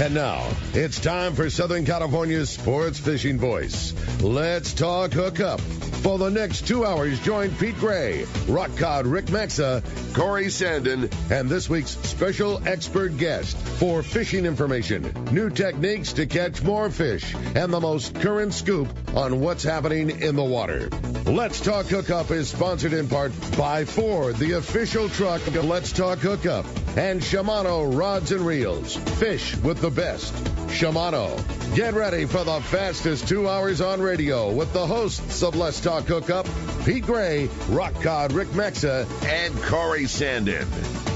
And now, it's time for Southern California's sports fishing voice. Let's talk hookup. For the next 2 hours, join Pete Gray, Rock Cod Rick Maxa, Corey Sandin, and this week's special expert guest for fishing information, new techniques to catch more fish, and the most current scoop on what's happening in the water. Let's Talk Hookup is sponsored in part by Ford, the official truck of Let's Talk Hookup, and Shimano Rods and Reels. Fish with the best. Shimano. Get ready for the fastest 2 hours on radio with the hosts of Let's Talk Hookup, Pete Gray, Rock Cod Rick Maxa, and Corey Sandin.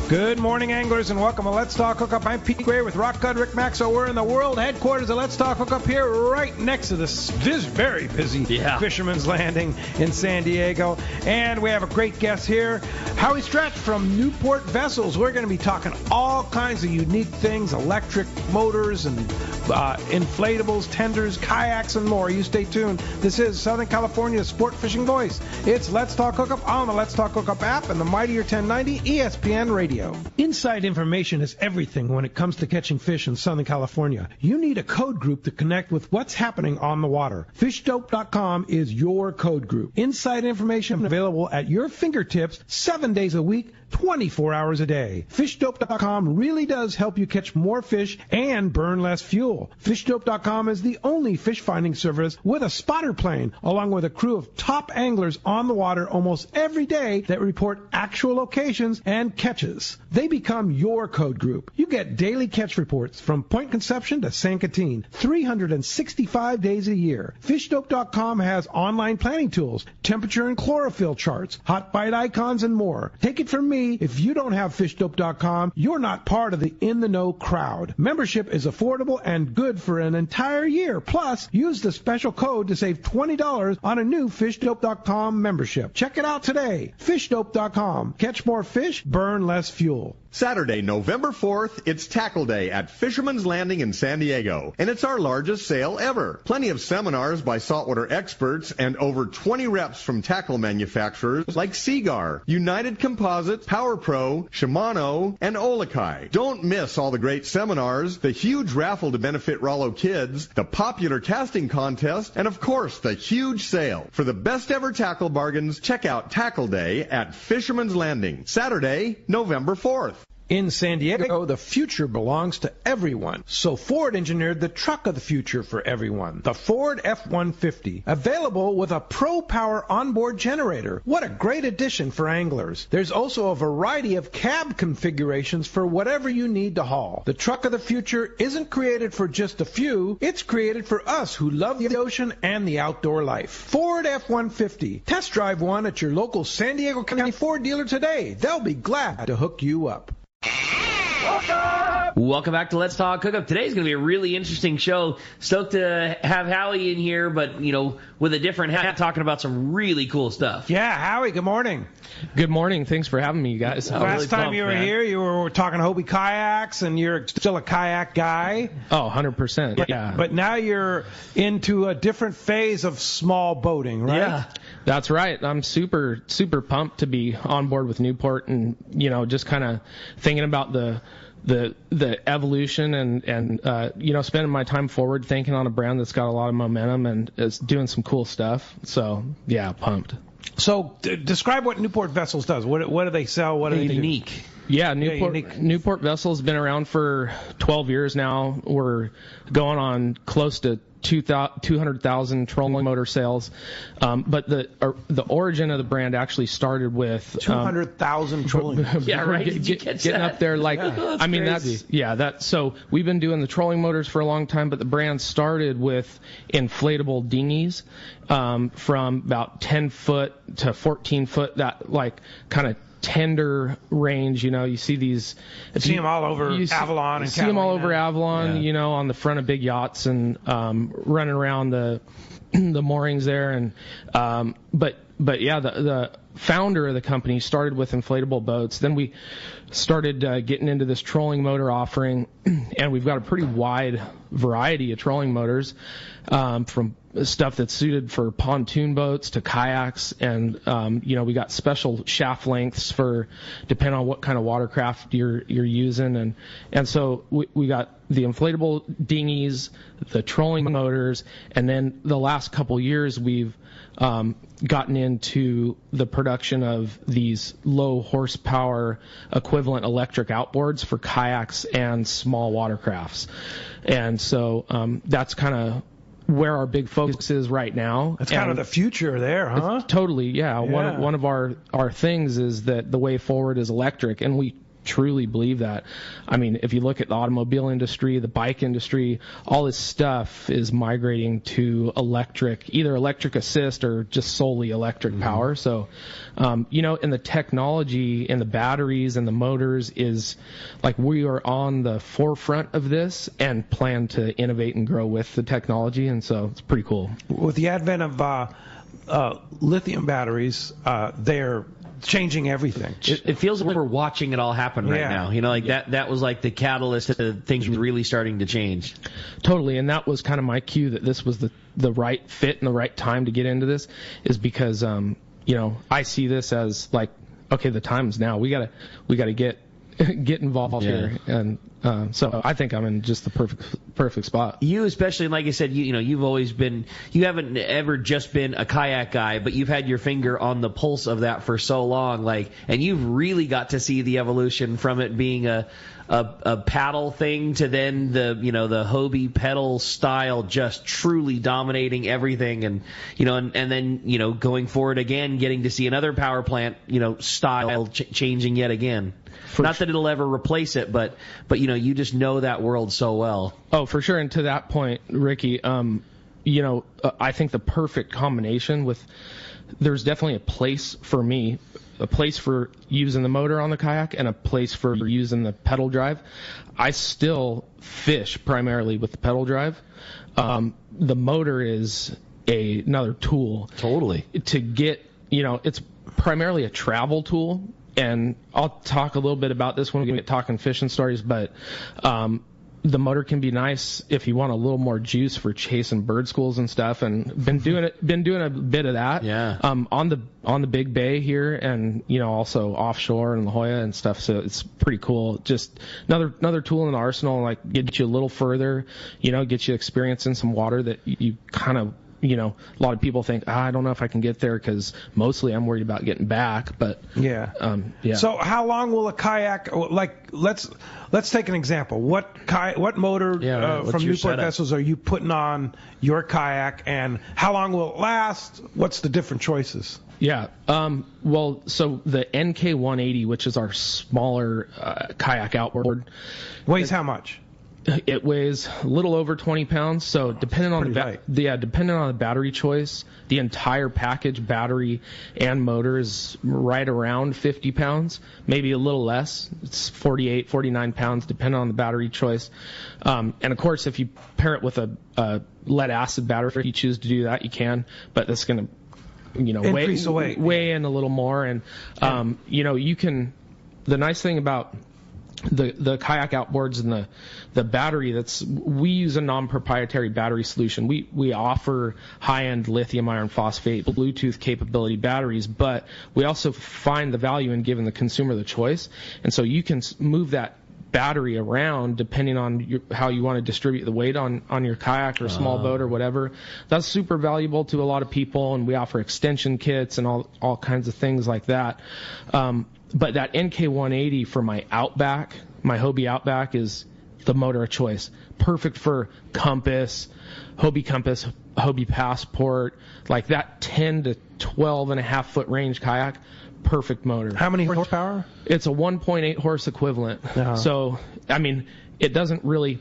Good morning, anglers, and welcome to Let's Talk Hookup. I'm Pete Gray with Rock Cod Rick Maxa. We're in the world headquarters of Let's Talk Hookup here right next to this very busy Fisherman's Landing in San Diego. And we have a great guest here, Howie from Newport Vessels. We're going to be talking all kinds of unique things, electric motors and inflatables, tenders, kayaks, and more. You stay tuned. This is Southern California's sport fishing voice. It's Let's Talk Hookup on the Let's Talk Hookup app and the Mightier 1090 ESPN Radio. Inside information is everything when it comes to catching fish in Southern California. You need a code group to connect with what's happening on the water. FishDope.com is your code group. Inside information available at your fingertips 7 days a week, 24 hours a day. FishDope.com really does help you catch more fish and burn less fuel. FishDope.com is the only fish finding service with a spotter plane, along with a crew of top anglers on the water almost every day that report actual locations and catches. They become your code group. You get daily catch reports from Point Conception to San Catine, 365 days a year. FishDope.com has online planning tools, temperature and chlorophyll charts, hot bite icons, and more. Take it from me, if you don't have FishDope.com, you're not part of the in-the-know crowd. Membership is affordable and good for an entire year. Plus, use the special code to save $20 on a new FishDope.com membership. Check it out today. FishDope.com. Catch more fish, burn less fuel. Saturday, November 4th, it's Tackle Day at Fisherman's Landing in San Diego, and it's our largest sale ever. Plenty of seminars by saltwater experts and over 20 reps from tackle manufacturers like Seagar, United Composites, Power Pro, Shimano, and Olakai. Don't miss all the great seminars, the huge raffle to benefit Rollo Kids, the popular casting contest, and of course, the huge sale. For the best ever tackle bargains, check out Tackle Day at Fisherman's Landing, Saturday, November 4th. In San Diego, the future belongs to everyone. So Ford engineered the truck of the future for everyone, the Ford F-150, available with a Pro Power onboard generator. What a great addition for anglers. There's also a variety of cab configurations for whatever you need to haul. The truck of the future isn't created for just a few. It's created for us who love the ocean and the outdoor life. Ford F-150. Test drive one at your local San Diego County Ford dealer today. They'll be glad to hook you up. Welcome back to Let's Talk Hookup. Today's going to be a really interesting show. Stoked to have Howie in here, but, with a different hat, talking about some really cool stuff. Yeah, Howie, good morning. Good morning. Thanks for having me, you guys. Last time you were here, you were talking Hobie kayaks, and you're still a kayak guy. Oh, 100%. Yeah. But now you're into a different phase of small boating, right? Yeah. That's right. I'm super pumped to be on board with Newport and, just kind of thinking about the evolution and spending my time forward thinking on a brand that's got a lot of momentum and is doing some cool stuff. So, yeah, pumped. So, describe what Newport Vessels does. What do they sell? What do they do? Unique. Yeah, Newport Vessels has been around for 12 years now. We're going on close to 200,000 trolling motor sales, but the origin of the brand actually started with 200,000 trolling. Yeah, right. Getting up there, like So we've been doing the trolling motors for a long time, but the brand started with inflatable dinghies from about 10 foot to 14 foot. That kind of tender range, you see these. You see them all over Avalon and see them all over Avalon, on the front of big yachts and running around the moorings there. And but But yeah, the founder of the company started with inflatable boats. Then we started getting into this trolling motor offering, and we've got a pretty wide variety of trolling motors, from stuff that's suited for pontoon boats to kayaks, and we got special shaft lengths for depending on what kind of watercraft you're using, and so we got the inflatable dinghies, the trolling motors, and then the last couple years we've gotten into the production of these low horsepower equivalent electric outboards for kayaks and small watercrafts. And so that's kind of where our big focus is right now. That's kind of the future there, huh? Totally, yeah. One of our things is that the way forward is electric, and we truly believe that. I mean, if you look at the automobile industry, the bike industry, all this stuff is migrating to electric, either electric assist or just solely electric power. So, and the technology and the batteries and the motors is like we are on the forefront of this and plan to innovate and grow with the technology. And so it's pretty cool. With the advent of lithium batteries, they're changing everything. It feels like we're watching it all happen right now. That was like the catalyst to things really starting to change. Totally, and that was kind of my cue that this was the right fit and the right time to get into this, is because I see this as like, okay, the time's now. We gotta get involved here, and so I think I'm in just the perfect spot. You especially, like I said, you've always been, you haven't ever just been a kayak guy, but you've had your finger on the pulse of that for so long, and you've really got to see the evolution from it being a paddle thing to then the Hobie pedal style just truly dominating everything, and then going forward again, getting to see another power plant style changing yet again. Not that it'll ever replace it, but you just know that world so well. Oh, for sure. And to that point, Ricky, I think the perfect combination with, there's definitely a place for me, a place for using the motor on the kayak and a place for using the pedal drive. I still fish primarily with the pedal drive. The motor is another tool. Totally. To get, it's primarily a travel tool. And I'll talk a little bit about this when we get talking fishing stories, but the motor can be nice if you want a little more juice for chasing bird schools and stuff, and been doing a bit of that. Yeah. On the big bay here, and also offshore in La Jolla and stuff. So it's pretty cool. Just another tool in the arsenal, like get you a little further, get you experiencing some water that you kind of. A lot of people think, I don't know if I can get there because mostly I'm worried about getting back. But yeah. So how long will a kayak? Let's take an example. What motor from Newport vessels are you putting on your kayak, and how long will it last? What's the different choices? Yeah. So the NK180, which is our smaller kayak outboard, weighs how much? It weighs a little over 20 pounds. So depending on the battery choice, the entire package, battery and motor, is right around 50 pounds, maybe a little less. It's 48, 49 pounds, depending on the battery choice. And of course, if you pair it with a lead acid battery, if you choose to do that, you can. But that's going to weigh in a little more. And you can. The nice thing about the kayak outboards and the battery, we use a non-proprietary battery solution. We offer high-end lithium iron phosphate Bluetooth capability batteries, but we also find the value in giving the consumer the choice. And so you can move that battery around depending on how you want to distribute the weight on your kayak or small boat or whatever. That's super valuable to a lot of people, and we offer extension kits and all kinds of things like that. But that NK180 for my Outback, my Hobie Outback, is the motor of choice. Perfect for Compass, Hobie Passport, like that 10 to 12.5 foot range kayak. Perfect motor. How many horsepower? It's a 1.8 horse equivalent. So, I mean, it doesn't really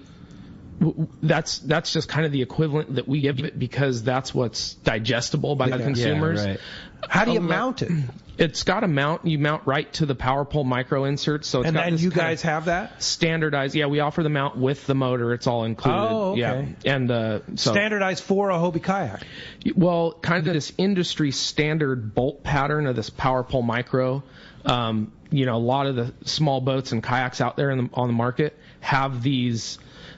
that's just kind of the equivalent that we give it because that's what's digestible by the consumers. Right. How do you mount it? It's got a mount. You mount right to the power pole micro insert. So it's and got then this you guys have that standardized. Yeah, we offer the mount with the motor. It's all included. Oh, okay. Yeah, and so standardized for a Hobie kayak. Well, kind of this industry standard bolt pattern of this power pole micro. A lot of the small boats and kayaks out there on the market have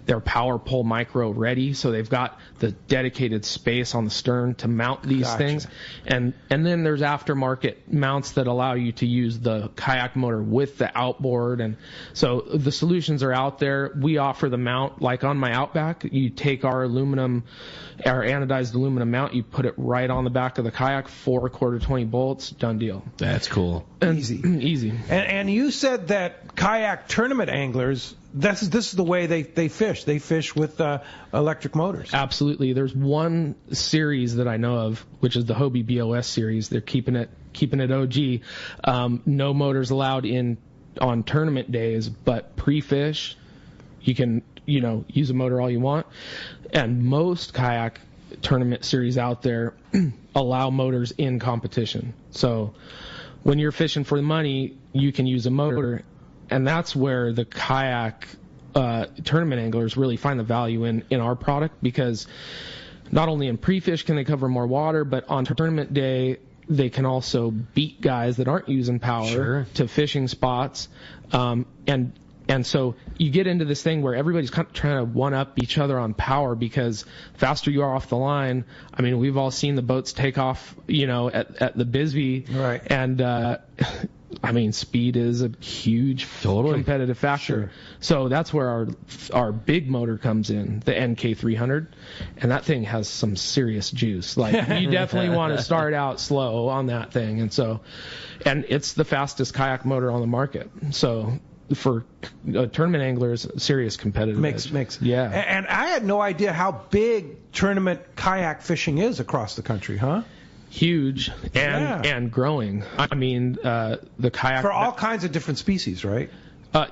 their power pole micro ready, so they've got the dedicated space on the stern to mount these things. And then there's aftermarket mounts that allow you to use the kayak motor with the outboard. And so the solutions are out there. We offer the mount, like on my Outback, you take our anodized aluminum mount, you put it right on the back of the kayak, 4 1/4 bolts, done deal. That's cool. Easy. And you said that kayak tournament anglers, this is the way they fish. They fish with electric motors. Absolutely. There's one series that I know of, which is the Hobie BOS series. They're keeping it OG. No motors allowed on tournament days, but pre-fish, you can use a motor all you want. And most kayak tournament series out there allow motors in competition. So when you're fishing for the money, you can use a motor. And that's where the kayak tournament anglers really find the value in our product, because not only in pre-fish can they cover more water, but on tournament day they can also beat guys that aren't using power to fishing spots. And so you get into this thing where everybody's kind of trying to one-up each other on power, because faster you are off the line. I mean, we've all seen the boats take off, at the Bisbee. Right. And, speed is a huge competitive factor. So that's where our big motor comes in, the NK300, and that thing has some serious juice. Like, you definitely want to start out slow on that thing. And it's the fastest kayak motor on the market. So for tournament anglers, serious competitive mix. Yeah. And I had no idea how big tournament kayak fishing is across the country, huh? Huge and growing. I mean, the kayak for all kinds of different species, right? But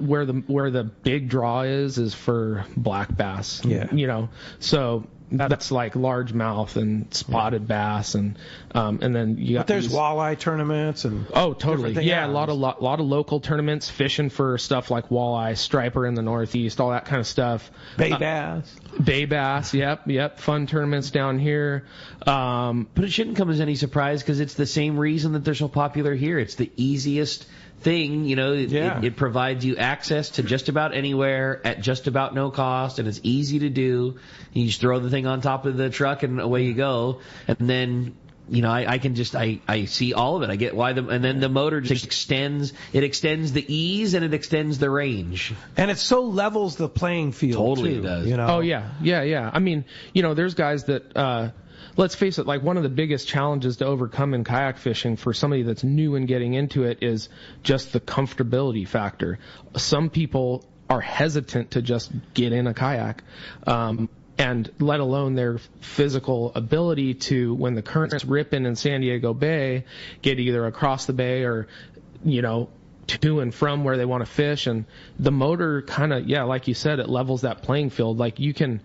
where the big draw is for black bass. Yeah. So that's like largemouth and spotted bass, and then you got. But there's walleye tournaments and. Oh, totally. Yeah, a lot of local tournaments fishing for stuff like walleye, striper in the Northeast, all that kind of stuff. Bay bass. Bay bass. Yep. Fun tournaments down here. But it shouldn't come as any surprise, because it's the same reason that they're so popular here. It's the easiest thing, it provides you access to just about anywhere at just about no cost, and it's easy to do. You just throw the thing on top of the truck and away you go. And then, I see all of it. I get why and then the motor just extends the ease and it extends the range. And it so levels the playing field. Totally too, does. Oh yeah. I mean, there's guys that, let's face it, like one of the biggest challenges to overcome in kayak fishing for somebody that's new and getting into it is just the comfortability factor. Some people are hesitant to just get in a kayak, and let alone their physical ability to, when the current's ripping in San Diego Bay, get either across the bay or, to and from where they want to fish. And the motor kind of, like you said, it levels that playing field. Like you can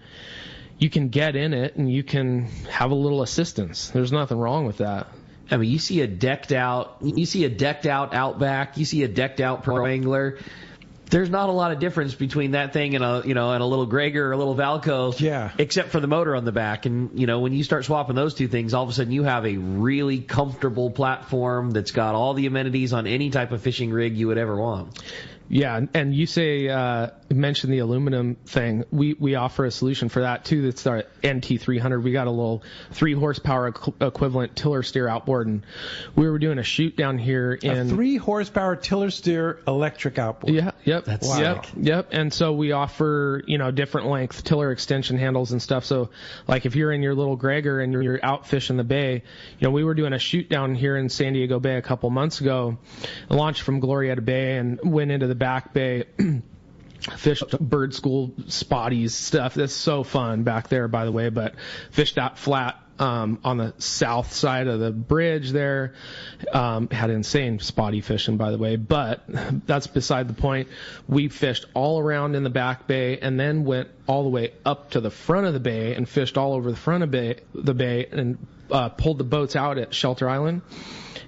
get in it and you can have a little assistance. There's nothing wrong with that. I mean, you see a decked out Outback, you see a decked out Pro Angler. There's not a lot of difference between that thing and a little Gregor or a little Valco, except for the motor on the back. And when you start swapping those two things, all of a sudden you have a really comfortable platform that's got all the amenities on any type of fishing rig you would ever want. Yeah, and you mentioned the aluminum thing. We offer a solution for that too. That's our NT300. We got a little 3 horsepower equivalent tiller steer outboard, and we were doing a shoot down here in a 3 horsepower tiller steer electric outboard. Yeah, yep, that's sick. Yep. And so we offer different length tiller extension handles and stuff. So like if you're in your little Gregor and you're out fishing the bay, we were doing a shoot down here in San Diego Bay a couple months ago, launched from Glorieta Bay and went into the back bay. Fished bird school spotties stuff. That's so fun back there, by the way, but fished out flat on the south side of the bridge there. Had insane spotty fishing, by the way, but that's beside the point. We fished all around in the back bay and then went all the way up to the front of the bay and fished all over the front of the bay and pulled the boats out at Shelter Island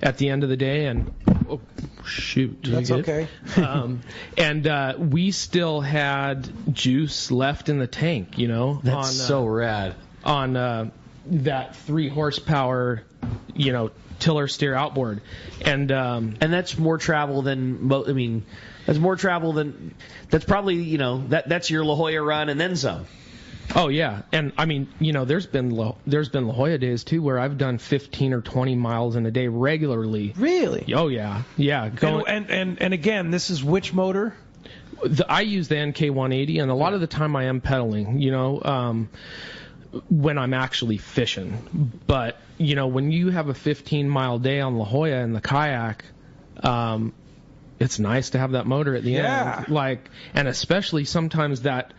at the end of the day. And oh, shoot, that's okay. And we still had juice left in the tank, you know. That's so rad. On that 3 horsepower, you know, tiller steer outboard, and that's more travel than that's more travel than that's probably, you know, that's your La Jolla run and then some. Oh yeah, and I mean, you know, there's been La Jolla days too where I've done 15 or 20 miles in a day regularly. Really? Oh yeah. And again, this is which motor? I use the NK180, and a lot of the time I am pedaling, you know, when I'm actually fishing. But you know, when you have a 15-mile day on La Jolla in the kayak, it's nice to have that motor at the end. Like, and especially sometimes that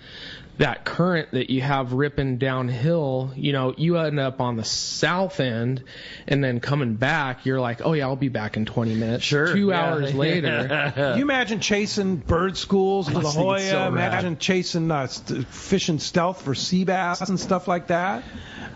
current that you have ripping downhill, you know, you end up on the south end, and then coming back, you're like, oh yeah, I'll be back in 20 minutes. Sure. 2 hours later. You imagine chasing bird schools in La Jolla, imagine chasing fishing stealth for sea bass and stuff like that.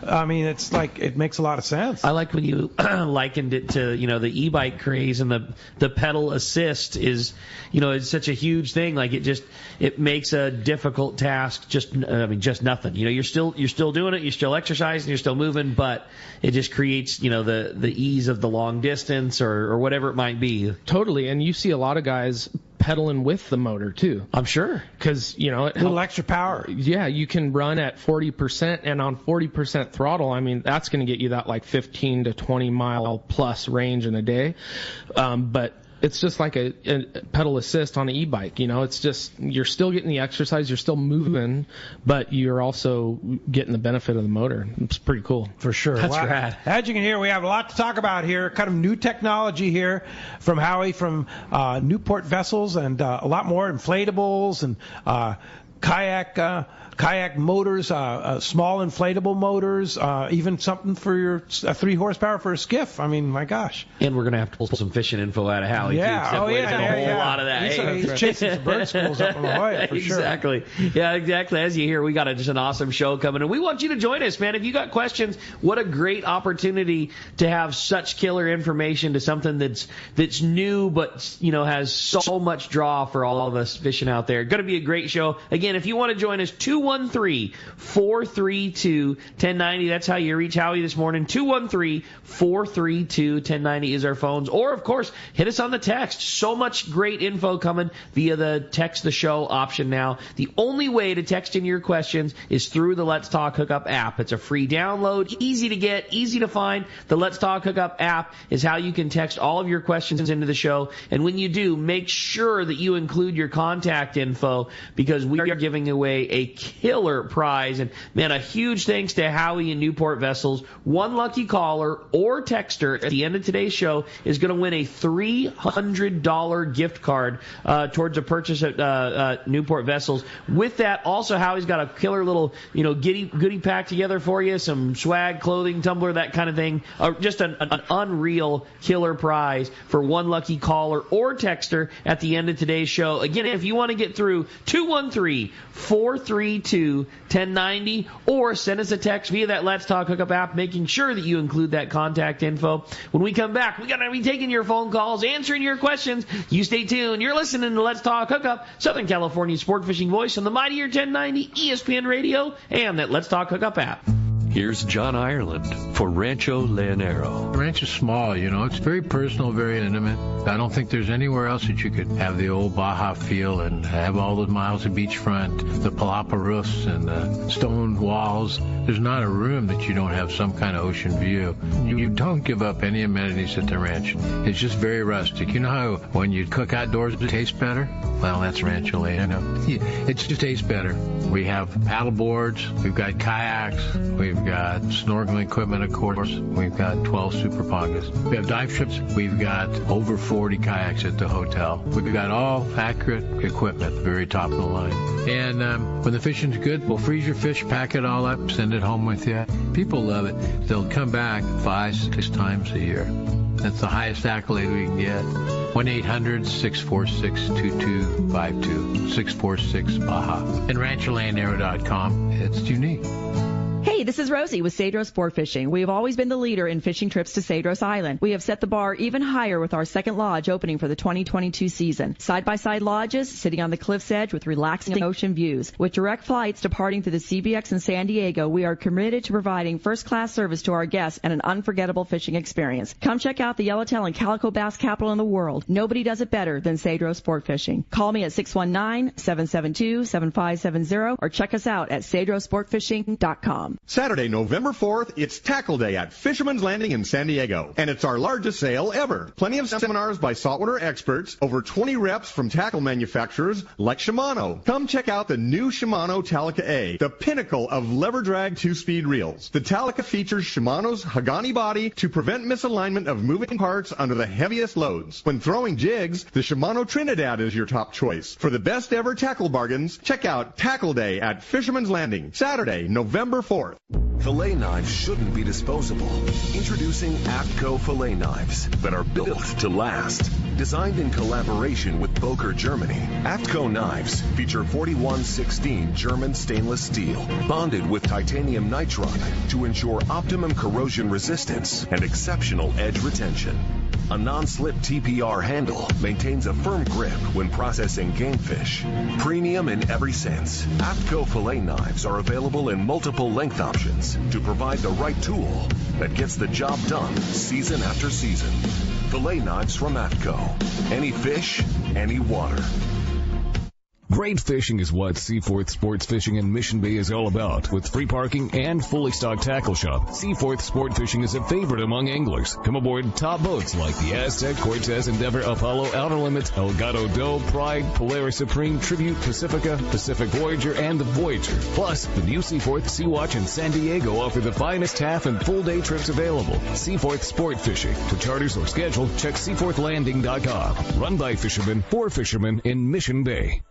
I mean, it's like, it makes a lot of sense. I like when you likened it to, you know, the e-bike craze, and the pedal assist is, you know, it's such a huge thing. Like, it makes a difficult task just nothing. You know, you're still doing it, you're still exercising, you're still moving, but it just creates, you know, the ease of the long distance or whatever it might be. Totally, and you see a lot of guys pedaling with the motor too. I'm sure, because you know, a little extra power. Yeah, you can run at 40%, and on 40% throttle, I mean, that's going to get you that like 15 to 20 mile plus range in a day. But it's just like a pedal assist on an e-bike. You know, it's just, you're still getting the exercise, you're still moving, but you're also getting the benefit of the motor. It's pretty cool. For sure. That's rad. As you can hear, we have a lot to talk about here. Kind of new technology here from Howie from Newport Vessels, and a lot more inflatables and kayak motors, small inflatable motors, even something for your 3 horsepower for a skiff. I mean, my gosh. And we're going to have to pull some fishing info out of Howie, too. A whole lot of that. He's chasing some bird schools up in La Jolla, for exactly. sure. Yeah, exactly. As you hear, we got just an awesome show coming, and we want you to join us, man. If you got questions, what a great opportunity to have such killer information to something that's new, but, you know, has so much draw for all of us fishing out there. Going to be a great show. Again, if you want to join us, 213-432-1090. That's how you reach Howie this morning. 213-432-1090 is our phones. Or, of course, hit us on the text. So much great info coming via the text the show option now. The only way to text in your questions is through the Let's Talk Hookup app. It's a free download, easy to get, easy to find. The Let's Talk Hookup app is how you can text all of your questions into the show. And when you do, make sure that you include your contact info, because we are giving away a killer prize. And man, a huge thanks to Howie and Newport Vessels. One lucky caller or texter at the end of today's show is going to win a $300 gift card towards a purchase at Newport Vessels. With that, also Howie's got a killer little, you know, goodie pack together for you, some swag, clothing, tumbler, that kind of thing. Just an unreal killer prize for one lucky caller or texter at the end of today's show. Again, if you want to get through, 213-432-1090, or send us a text via that Let's Talk Hookup app, making sure that you include that contact info. When we come back, we got to be taking your phone calls, answering your questions. You stay tuned. You're listening to Let's Talk Hookup, Southern California's sport fishing voice on the Mightier 1090 ESPN Radio and that Let's Talk Hookup app. Here's John Ireland for Rancho Leonero. The ranch is small, you know. It's very personal, very intimate. I don't think there's anywhere else that you could have the old Baja feel and have all those miles of beachfront, the palapa roofs and the stone walls. There's not a room that you don't have some kind of ocean view. You don't give up any amenities at the ranch. It's just very rustic. You know how when you cook outdoors it tastes better? Well, that's Rancho Leonero. It just tastes better. We have paddle boards. We've got kayaks. We've got snorkeling equipment, of course. We've got 12 super pongas. We have dive trips. We've got over 40 kayaks at the hotel. We've got all accurate equipment, very top of the line. And when the fishing's good, we'll freeze your fish, pack it all up, send send it home with you. People love it. They'll come back 5-6 times a year. That's the highest accolade we can get. 1-800-646-2252. 646-BAJA. And RanchoLandAero.com. It's unique. Hey, this is Rosie with Cedros Sport Fishing. We have always been the leader in fishing trips to Cedros Island. We have set the bar even higher with our second lodge opening for the 2022 season. Side-by-side lodges sitting on the cliff's edge with relaxing ocean views. With direct flights departing through the CBX in San Diego, we are committed to providing first-class service to our guests and an unforgettable fishing experience. Come check out the yellowtail and calico bass capital in the world. Nobody does it better than Cedros Sport Fishing. Call me at 619-772-7570 or check us out at cedrosportfishing.com. Saturday, November 4th, it's Tackle Day at Fisherman's Landing in San Diego, and it's our largest sale ever. Plenty of seminars by saltwater experts, over 20 reps from tackle manufacturers like Shimano. Come check out the new Shimano Talica A, the pinnacle of lever drag 2-speed reels. The Talica features Shimano's Hagani body to prevent misalignment of moving parts under the heaviest loads. When throwing jigs, the Shimano Trinidad is your top choice. For the best ever tackle bargains, check out Tackle Day at Fisherman's Landing, Saturday, November 4th. Fillet knives shouldn't be disposable. Introducing AFTCO fillet knives that are built to last. Designed in collaboration with Boker, Germany, AFTCO knives feature 4116 German stainless steel, bonded with titanium nitride to ensure optimum corrosion resistance and exceptional edge retention. A non-slip TPR handle maintains a firm grip when processing game fish. Premium in every sense, AFTCO fillet knives are available in multiple length options to provide the right tool that gets the job done season after season. Fillet knives from AFTCO. Any fish, any water. Great fishing is what Seaforth Sports Fishing in Mission Bay is all about. With free parking and fully stocked tackle shop, Seaforth Sport Fishing is a favorite among anglers. Come aboard top boats like the Aztec, Cortez, Endeavor, Apollo, Outer Limits, Elgato Doe, Pride, Polaris Supreme, Tribute, Pacifica, Pacific Voyager, and the Voyager. Plus, the new Seaforth, Sea-Watch, and San Diego offer the finest half and full day trips available. Seaforth Sport Fishing. For charters or schedule, check seaforthlanding.com. Run by fishermen for fishermen in Mission Bay.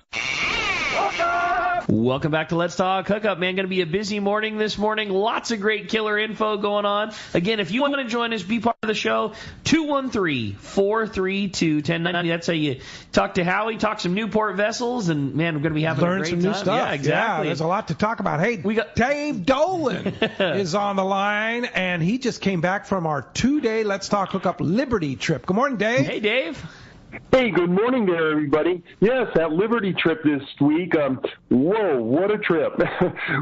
Welcome back to Let's Talk Hookup, man. Going to be a busy morning this morning. Lots of great killer info going on. Again, if you want to join us, be part of the show, 213-432-1090. That's how you talk to Howie, talk some Newport vessels, and, man, we're going to be having a great time. Learn some new stuff. Yeah, exactly. Yeah, there's a lot to talk about. Hey, we got Dave Dolan is on the line, and he just came back from our 2-day Let's Talk Hookup Liberty trip. Good morning, Dave. Hey, Dave. Hey, good morning there, everybody. Yes, that Liberty trip this week. Whoa, what a trip.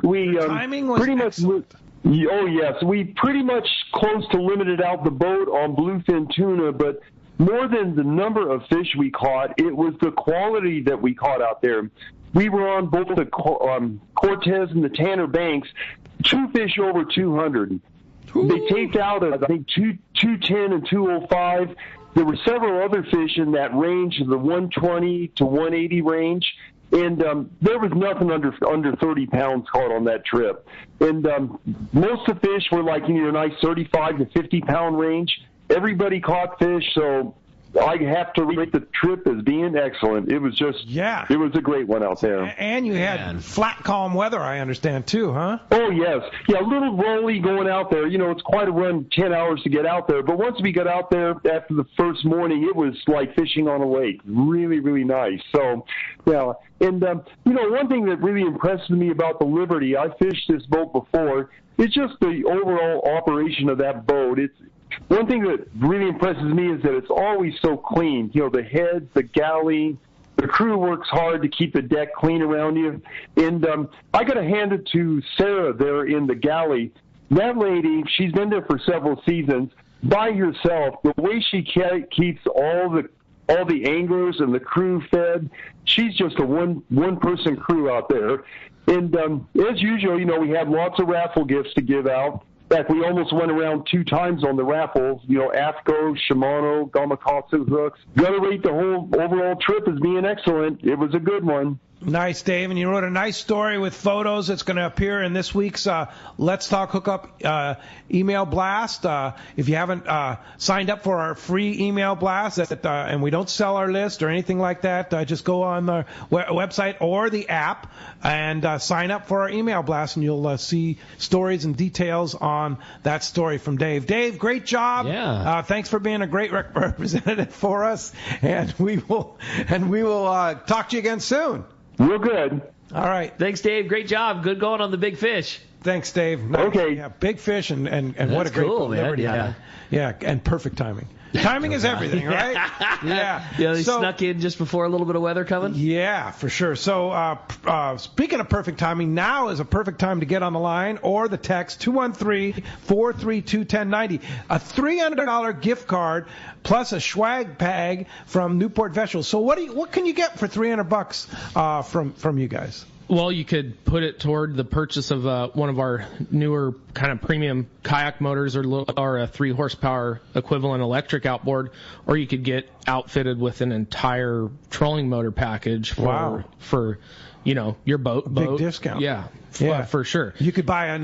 We timing was pretty excellent. Oh, yes. We pretty much close to limited out the boat on bluefin tuna, but more than the number of fish we caught, it was the quality that we caught out there. We were on both the Cortez and the Tanner Banks, 2 fish over 200. Ooh. They taped out, I think, 210 and 205. There were several other fish in that range, the 120 to 180 range, and there was nothing under 30 pounds caught on that trip. And most of the fish were like in your nice 35 to 50 pound range. Everybody caught fish, so I have to rate the trip as being excellent. It was just, it was a great one out there. And you had flat, calm weather, I understand, too, huh? Oh, yes. Yeah, a little rolly going out there. You know, it's quite a run, 10 hours to get out there. But once we got out there after the first morning, it was like fishing on a lake. Really, really nice. So, yeah. And, you know, one thing that really impressed me about the Liberty, I fished this boat before, it's just the overall operation of that boat. One thing that really impresses me is that it's always so clean. You know, the heads, the galley, the crew works hard to keep the deck clean around you. And I got to hand it to Sarah there in the galley. That lady, she's been there for several seasons by herself. The way she keeps all the anglers and the crew fed, she's just a one-person crew out there. And as usual, you know, we have lots of raffle gifts to give out. In fact, we almost went around 2 times on the raffles. You know, AFTCO, Shimano, Gamakatsu hooks. Got to rate the whole overall trip as being excellent. It was a good one. Nice, Dave. And you wrote a nice story with photos that's going to appear in this week's Let's Talk Hookup email blast. If you haven't signed up for our free email blast, and we don't sell our list or anything like that, just go on the website or the app and sign up for our email blast, and you'll see stories and details on that story from Dave. Dave, great job. Yeah. Thanks for being a great representative for us, and we will talk to you again soon. Real good. All right. Thanks, Dave. Great job. Good going on the big fish. Thanks, Dave. Nice. Okay. Yeah, big fish and what a great cool, man. Liberty. Yeah, and perfect timing. Timing is everything, right? Yeah. Yeah, they snuck in just before a little bit of weather coming? Yeah, for sure. So, speaking of perfect timing, now is a perfect time to get on the line or the text 213-432-1090. A $300 gift card plus a swag bag from Newport Vegetables. So what can you get for $300 from you guys? Well, you could put it toward the purchase of one of our newer kind of premium kayak motors or a 3-horsepower equivalent electric outboard, or you could get outfitted with an entire trolling motor package for your boat. Big discount. Yeah, for sure. You could buy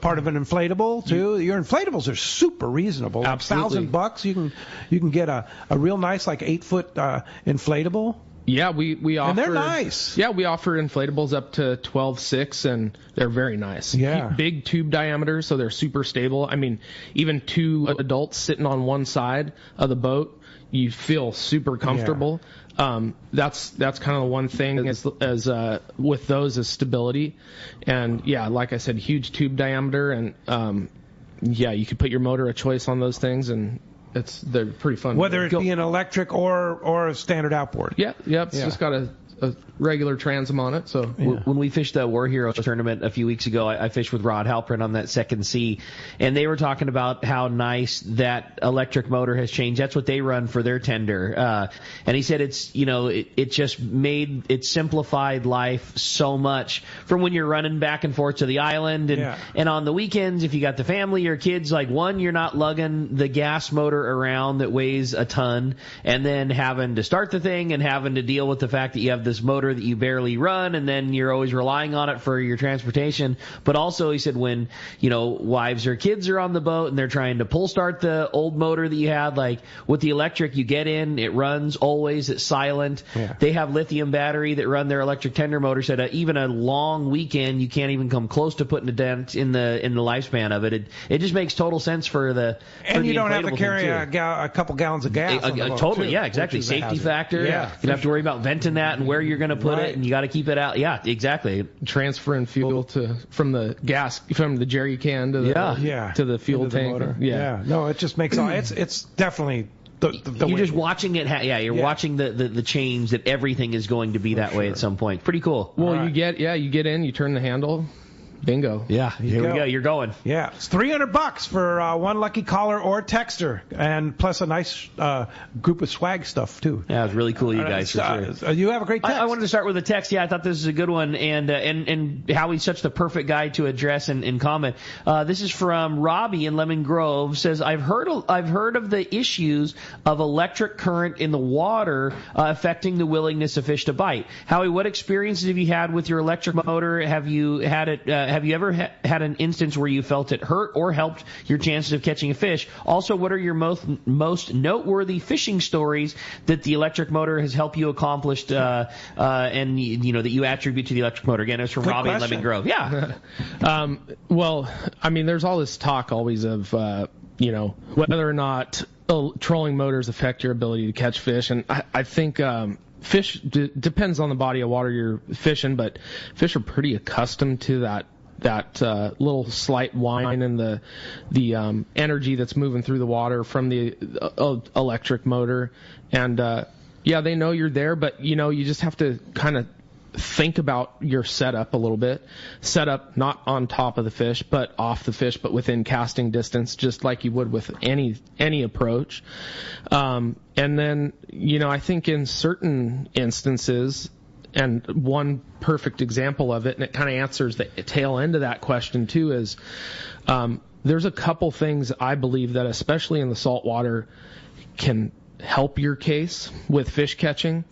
part of an inflatable too. Your inflatables are super reasonable. Absolutely. $1,000 you can get a real nice 8-foot inflatable. Yeah, we offer. And they're nice. Yeah, we offer inflatables up to 12.6, and they're very nice. Yeah. Big tube diameter, so they're super stable. I mean, even two adults sitting on one side of the boat, you feel super comfortable. Yeah. That's kind of the one thing as with those is stability. And yeah, like I said, huge tube diameter, and you could put your motor of choice on those things, and they're pretty fun. Whether it be an electric or a standard outboard. Yeah, it's just got a regular transom on it. So when we fished the War Heroes tournament a few weeks ago, I fished with Rod Halprin on that second C, and they were talking about how nice that electric motor has changed. That's what they run for their tender, and he said it just simplified life so much from when you're running back and forth to the island and on the weekends if you got the family or kids. You're not lugging the gas motor around that weighs a ton and then having to start the thing and having to deal with the fact that you have this motor that you barely run, and then you're always relying on it for your transportation. But also, he said, when wives or kids are on the boat and they're trying to pull start the old motor that you had, with the electric, you get in, it runs always, it's silent. Yeah. They have lithium battery that run their electric tender motor. Said even a long weekend, you can't even come close to putting a dent in the lifespan of it. It just makes total sense for the. And you don't have to carry a couple gallons of gas. Totally, yeah, exactly. Safety factor. Yeah, you don't have to worry about venting that and where you're going to put it, and you got to keep it out. Yeah, exactly. Transferring fuel from the jerry can to the fuel tank. Yeah. No, it just makes it's definitely. You're just watching it. You're watching the change that everything is going to be that way at some point. Pretty cool. Well, you get in, you turn the handle. Bingo. Yeah, here we go. You're going. Yeah, it's $300 for one lucky caller or texter, and plus a nice group of swag stuff too. Yeah, it's really cool, you guys. For sure. You have a great text. I wanted to start with a text. Yeah, I thought this was a good one, and Howie's such the perfect guy to address and comment. This is from Robbie in Lemon Grove. Says, I've heard of the issues of electric current in the water affecting the willingness of fish to bite. Howie, what experiences have you had with your electric motor? Have you had it? Have you ever had an instance where you felt it hurt or helped your chances of catching a fish? Also, what are your most noteworthy fishing stories that the electric motor has helped you accomplish, and that you attribute to the electric motor? Again, it's from Robbie in Lemon Grove. Yeah. Well, I mean, there's all this talk always of whether or not trolling motors affect your ability to catch fish, and I think. Fish depends on the body of water you're fishing, but fish are pretty accustomed to that little slight whine and the energy that's moving through the water from the electric motor. And they know you're there, but you just have to kind of think about your setup a little bit. Set up not on top of the fish, but off the fish, but within casting distance, just like you would with any approach. And then, I think in certain instances, and one perfect example of it, and it kind of answers the tail end of that question too, is there's a couple things I believe that, especially in the saltwater, can help your case with fish catching.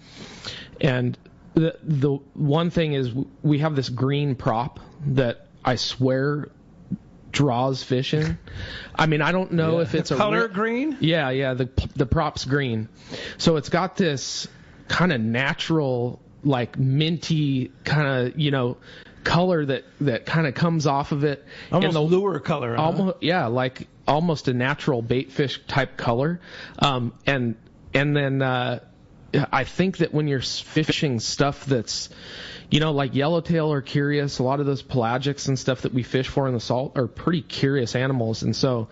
And the one thing is we have this green prop that I swear draws fish in. I mean, I don't know if it's the color green. Yeah, the prop's green, so it's got this kind of natural, like minty kind of color that kind of comes off of it. Almost and the lure color. Almost, like almost a natural bait fish type color. And then I think that when you're fishing stuff that's, like yellowtail or curious, a lot of those pelagics and stuff that we fish for in the salt are pretty curious animals. And so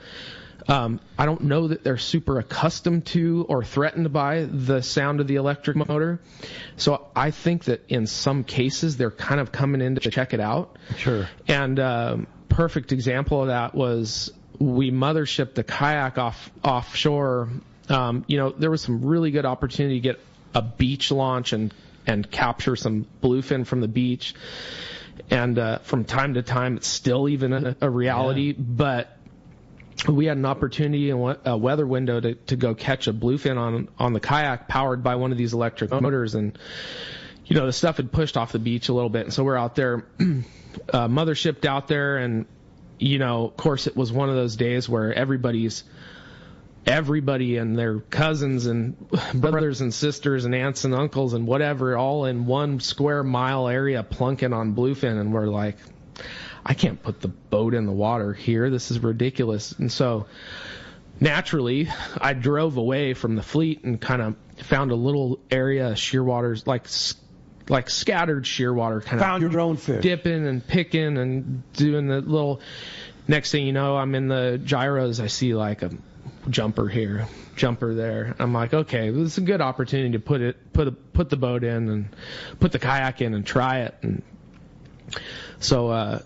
I don't know that they're super accustomed to or threatened by the sound of the electric motor. So I think that in some cases they're kind of coming in to check it out. Sure. And perfect example of that was we mothershipped a kayak offshore. There was some really good opportunity to get a beach launch and capture some bluefin from the beach. And from time to time, it's still even a reality. Yeah. But we had an opportunity and a weather window to go catch a bluefin on the kayak powered by one of these electric motors. And, the stuff had pushed off the beach a little bit. And so we're out there, mothershipped out there. And, of course, it was one of those days where everybody and their cousins and brothers and sisters and aunts and uncles and whatever, all in 1 square mile area plunking on bluefin. And we're like, I can't put the boat in the water here. This is ridiculous. And so naturally, I drove away from the fleet and kind of found a little area of shearwaters, like scattered shearwater, kind found your own fish, dipping and picking and doing the little. Next thing you know, I'm in the gyros. I see like a jumper here, jumper there. I'm like, okay, this is a good opportunity to put the boat in and put the kayak in and try it. And so,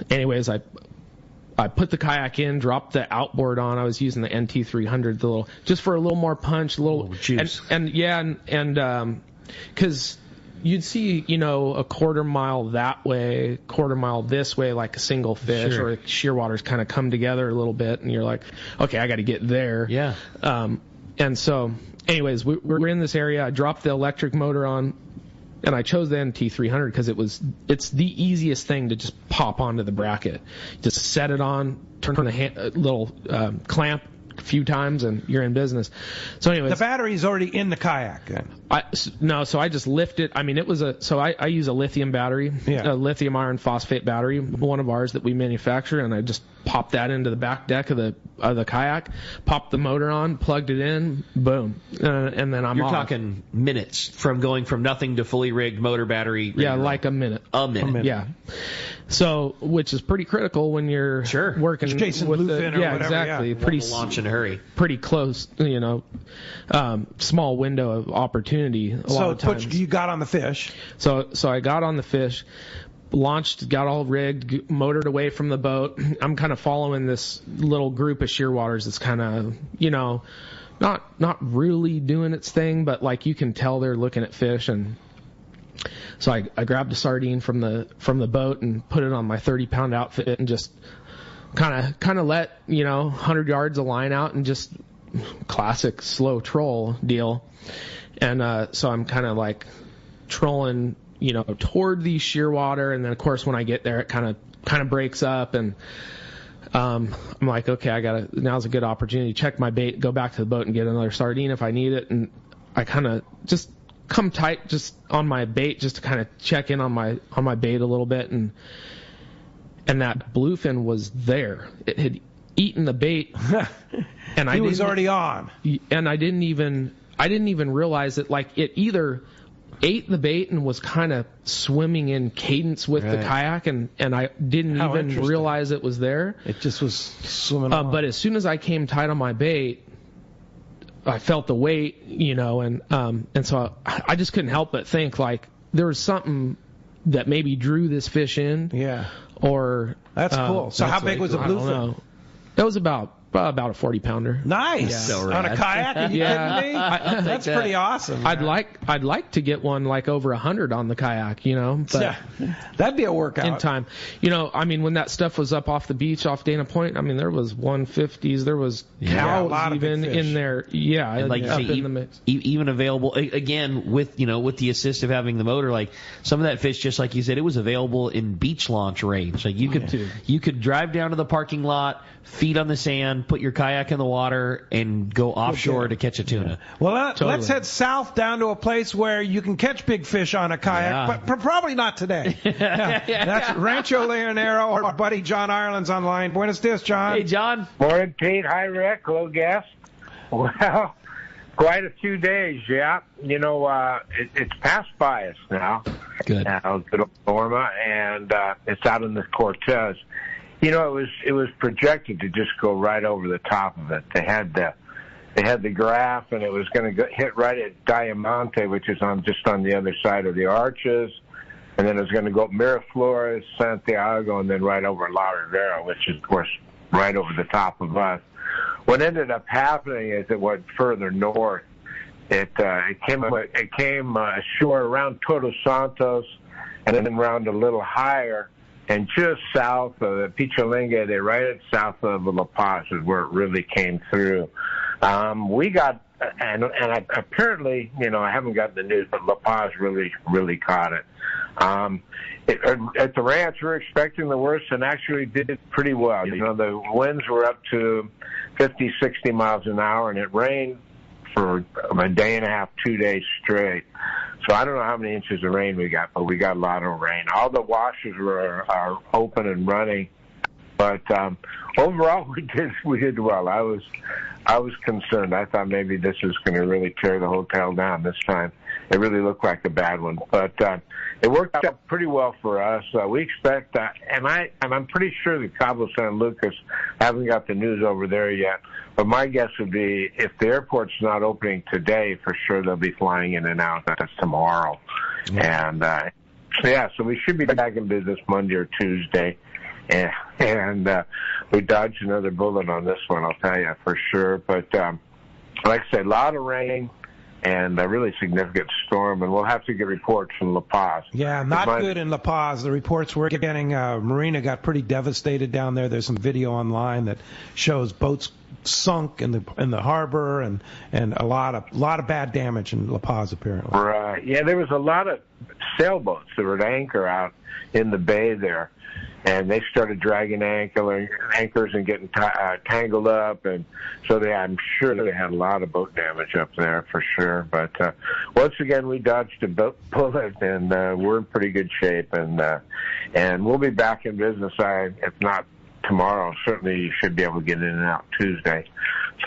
anyways, I put the kayak in, dropped the outboard on. I was using the NT300, just for a little more punch, a little juice. And because you'd see, a quarter mile that way, quarter mile this way, like a single fish, sure. Or shearwaters kind of come together a little bit, and you're like, okay, I got to get there. Yeah. And so, anyways, we're in this area. I dropped the electric motor on, and I chose the NT300 because it's the easiest thing to just pop onto the bracket. Just set it on, turn the little clamp a few times, and you're in business. So anyways, the battery's already in the kayak then. So I just lift it. I mean, I use a lithium battery, a lithium iron phosphate battery, one of ours that we manufacture, and I just popped that into the back deck of the kayak, popped the motor on, plugged it in, boom, and then You're talking minutes from going from nothing to fully rigged motor battery. Yeah, like a minute. A minute. Yeah. So, which is pretty critical when you're working chasing with bluefin or whatever. Exactly. Pretty launch in a hurry. Pretty close, small window of opportunity. A lot of times. You got on the fish. So I got on the fish, launched, got all rigged, motored away from the boat. I'm kind of following this little group of shearwaters that's kind of, not really doing its thing, but like you can tell they're looking at fish. And so I grabbed a sardine from the boat and put it on my 30-pound outfit and just kind of let 100 yards of line out and just classic slow troll deal. And so I'm kind of like trolling toward the shearwater, and then of course when I get there it kind of breaks up, and I'm like, okay, now's a good opportunity to check my bait, go back to the boat and get another sardine if I need it. And I kind of just come tight just on my bait just to kind of check in on my bait a little bit, and that bluefin was there. It had eaten the bait, and he was already on, and I didn't even realize that. Like, it either ate the bait and was kind of swimming in cadence with the kayak, and I didn't even realize it was there. It just was swimming on. But as soon as I came tight on my bait, I felt the weight, and so I just couldn't help but think, like, there was something that maybe drew this fish in. Yeah. Or that's cool. So how big was the bluefin? That was about About a 40-pounder. Nice. Yeah. So On a kayak? Are you kidding me? That's pretty awesome. I'd like to get one like over 100 on the kayak, But yeah, that'd be a workout. In time. When that stuff was up off the beach off Dana Point, there was 150s, there was cows even in there. Yeah, and like up you say, in the mix. Even available again with the assist of having the motor. Like some of that fish, just like you said, it was available in beach launch range. Like you could drive down to the parking lot, feet on the sand, put your kayak in the water, and go offshore to catch a tuna. Well, let's head south down to a place where you can catch big fish on a kayak, but probably not today. That's Rancho Leonero. Our buddy John Ireland's online. Buenos dias, John. Hey, John. Morning, Pete. Hi, Rick. Hello, guest. Well, quite a few days, yeah. It's passed by us now. Good. Good old Norma, and it's out in the Cortez. It was projected to just go right over the top of it. They had the graph, and it was going to hit right at Diamante, which is just on the other side of the arches, and then it was going to go up Miraflores, Santiago, and then right over La Rivera, which is, of course, right over the top of us. What ended up happening is it went further north. It came ashore around Todos Santos, and then around a little higher. And just south of the Picholingue, right south of La Paz is where it really came through. We got, and apparently, I haven't got the news, but La Paz really caught it. At the ranch, we were expecting the worst and actually did pretty well. The winds were up to 50, 60 miles an hour, and it rained for a day and a half, 2 days straight. So I don't know how many inches of rain we got, but we got a lot of rain. All the washes are open and running, but overall we did well. I was concerned. I thought maybe this was going to really tear the hotel down this time. It really looked like a bad one, but it worked out pretty well for us. We expect, and I'm pretty sure that Cabo San Lucas haven't got the news over there yet. But my guess would be if the airport's not opening today, for sure they'll be flying in and out. That's tomorrow, and so we should be back in business Monday or Tuesday. And we dodged another bullet on this one, I'll tell you for sure. But like I said, a lot of rain. And a really significant storm, and we'll have to get reports from La Paz. Yeah, not good in La Paz. The reports we're getting, Marina got pretty devastated down there. There's some video online that shows boats sunk in the harbor, and a lot of bad damage in La Paz apparently. Right. Yeah, there was a lot of sailboats that were at anchor out in the bay there. And they started dragging anchors and getting tangled up, and so I'm sure they had a lot of boat damage up there for sure. But once again, we dodged a bullet, and we're in pretty good shape, and we'll be back in business. If not tomorrow, certainly you should be able to get in and out Tuesday.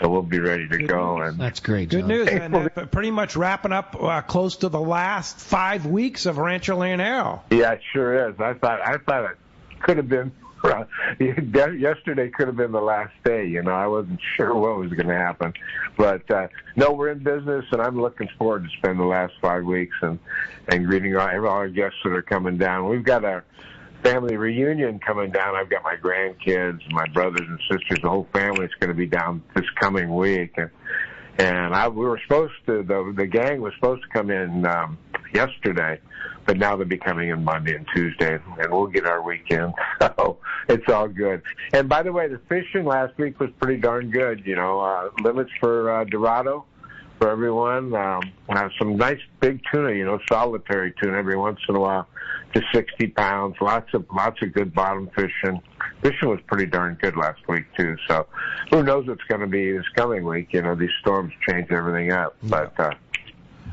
So we'll be ready to go. And that's great. Good news, and pretty much wrapping up close to the last 5 weeks of Rancho Leonero. Yeah, it sure is. I thought it could have been yesterday. Could have been the last day. I wasn't sure what was going to happen, but no, we're in business, and I'm looking forward to spend the last 5 weeks and greeting all our guests that are coming down. We've got a family reunion coming down. I've got my grandkids, my brothers and sisters. The whole family's going to be down this coming week, and we were supposed to. The gang was supposed to come in yesterday. But now they'll be coming in Monday and Tuesday, and we'll get our weekend. So it's all good. And by the way, the fishing last week was pretty darn good. Limits for Dorado for everyone. Have some nice big tuna, solitary tuna every once in a while, just 60 pounds. Lots of good bottom fishing. Fishing was pretty darn good last week too. So who knows what's going to be this coming week? These storms change everything up, but.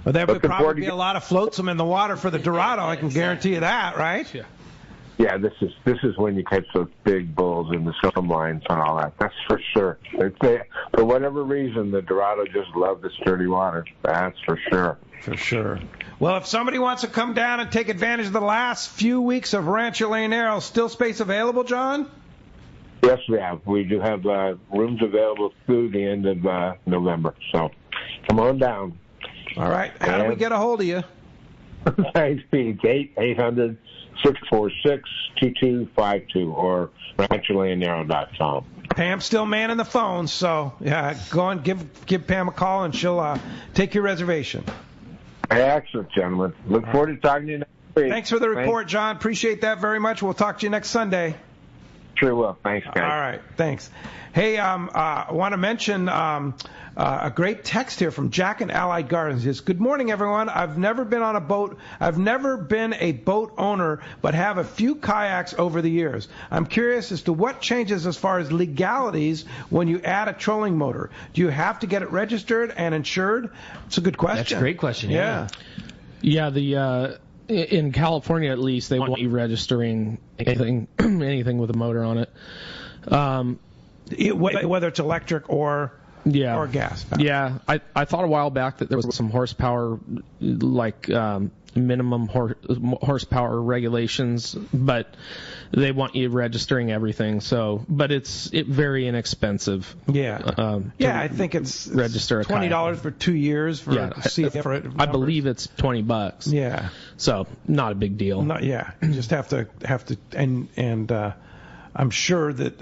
Well, there would probably be a lot of flotsam in the water for the Dorado. I can guarantee you that, right? Yeah. This is when you catch those big bulls in the swim lines and all that. That's for sure. For whatever reason, the Dorado just love the sturdy water. That's for sure. For sure. Well, if somebody wants to come down and take advantage of the last few weeks of Rancho Leonero, still space available, John? Yes, we have. We do have rooms available through the end of November. So come on down. All right. How do we get a hold of you? Thanks, Pete. 800-646-2252 or rancholeonero.com. Pam's still manning the phone, so yeah, go and give Pam a call, and she'll take your reservation. Excellent, gentlemen. Look forward to talking to you next week. Thanks for the report, John. Appreciate that very much. We'll talk to you next Sunday. Sure will. Thanks, guys. All right. Thanks. Hey, I want to mention a great text here from Jack in Allied Gardens. He says, "Good morning, everyone. I've never been on a boat. I've never been a boat owner, but have a few kayaks over the years. I'm curious as to what changes as far as legalities when you add a trolling motor. Do you have to get it registered and insured?" It's a good question. That's a great question. Yeah. Yeah. In California, at least, they want you registering anything with a motor on it. Whether it's electric or gas. Yeah, I thought a while back that there was some horsepower, like minimum horsepower regulations, but they want you registering everything. So, but it's very inexpensive. Yeah. I think it's register $20 for 2 years for I believe it's $20. Yeah. So not a big deal. You just have to and I'm sure that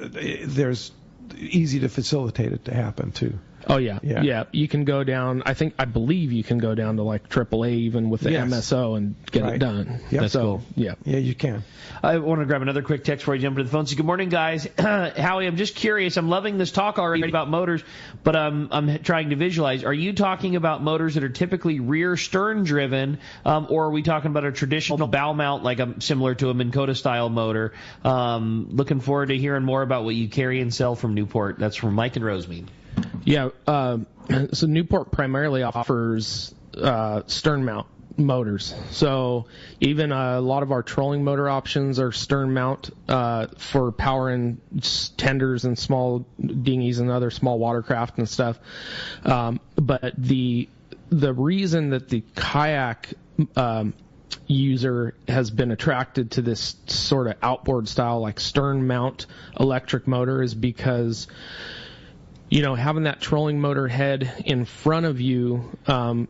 there's easy to facilitate it to happen too. Oh yeah. You can go down. I believe you can go down to like AAA even with the MSO and get it done. Yep. That's cool. Yeah, you can. I want to grab another quick text before I jump to the phone. So, good morning, guys. Howie, I'm just curious. I'm loving this talk already about motors, but I'm trying to visualize. Are you talking about motors that are typically rear stern driven, or are we talking about a traditional bow mount like similar to a Minn Kota style motor? Looking forward to hearing more about what you carry and sell from Newport. That's from Mike and Rosemead. Yeah, so Newport primarily offers stern mount motors. So even a lot of our trolling motor options are stern mount for powering tenders and small dinghies and other small watercraft and stuff. But the reason that the kayak user has been attracted to this sort of outboard style, like stern mount electric motor, is because having that trolling motor head in front of you, kind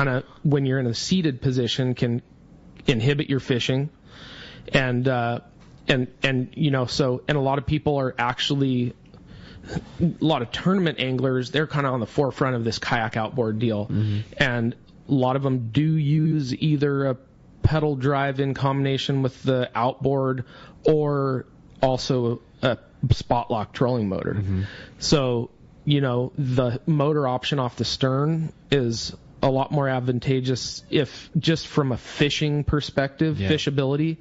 of when you're in a seated position, can inhibit your fishing, and a lot of people are actually, a lot of tournament anglers, they're kind of on the forefront of this kayak outboard deal, and a lot of them do use either a pedal drive in combination with the outboard or also a spot lock trolling motor. So, the motor option off the stern is a lot more advantageous if just from a fishing perspective, fishability,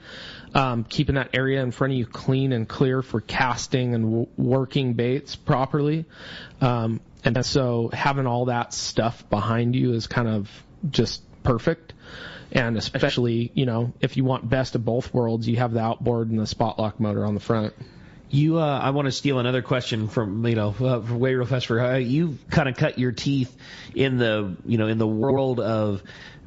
keeping that area in front of you clean and clear for casting and working baits properly. And so having all that stuff behind you is kind of just perfect. And especially, if you want best of both worlds, you have the outboard and the spot lock motor on the front. I want to steal another question from, way real fast for you kind of cut your teeth in the world of,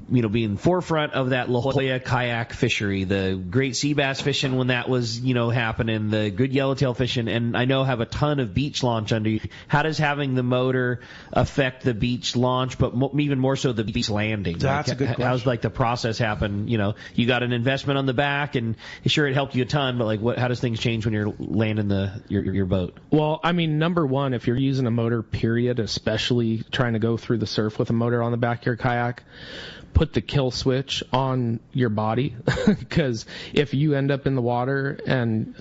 being forefront of that La Jolla kayak fishery, the great sea bass fishing when that was, happening, the good yellowtail fishing, and I know have a ton of beach launch under you. How does having the motor affect the beach launch, but even more so the beach landing? That's a good question. How's the process happen? You got an investment on the back, and sure, it helped you a ton, but how does things change when you're landing your boat? Well, number one, if you're using a motor, period, especially trying to go through the surf with a motor on the back of your kayak, put the kill switch on your body, because if you end up in the water and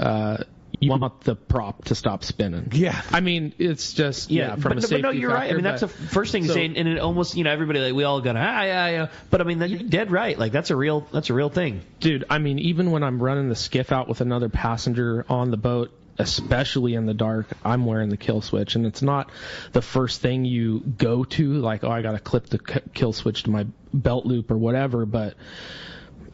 you want the prop to stop spinning. Yeah. It's just from a safety factor. But no, you're right. That's the first thing to say, and it almost, everybody, we all go, yeah. But you're dead right. That's a real thing. Dude, even when I'm running the skiff out with another passenger on the boat, especially in the dark, I'm wearing the kill switch, and it's not the first thing you go to, like, I got to clip the kill switch to my belt loop or whatever, but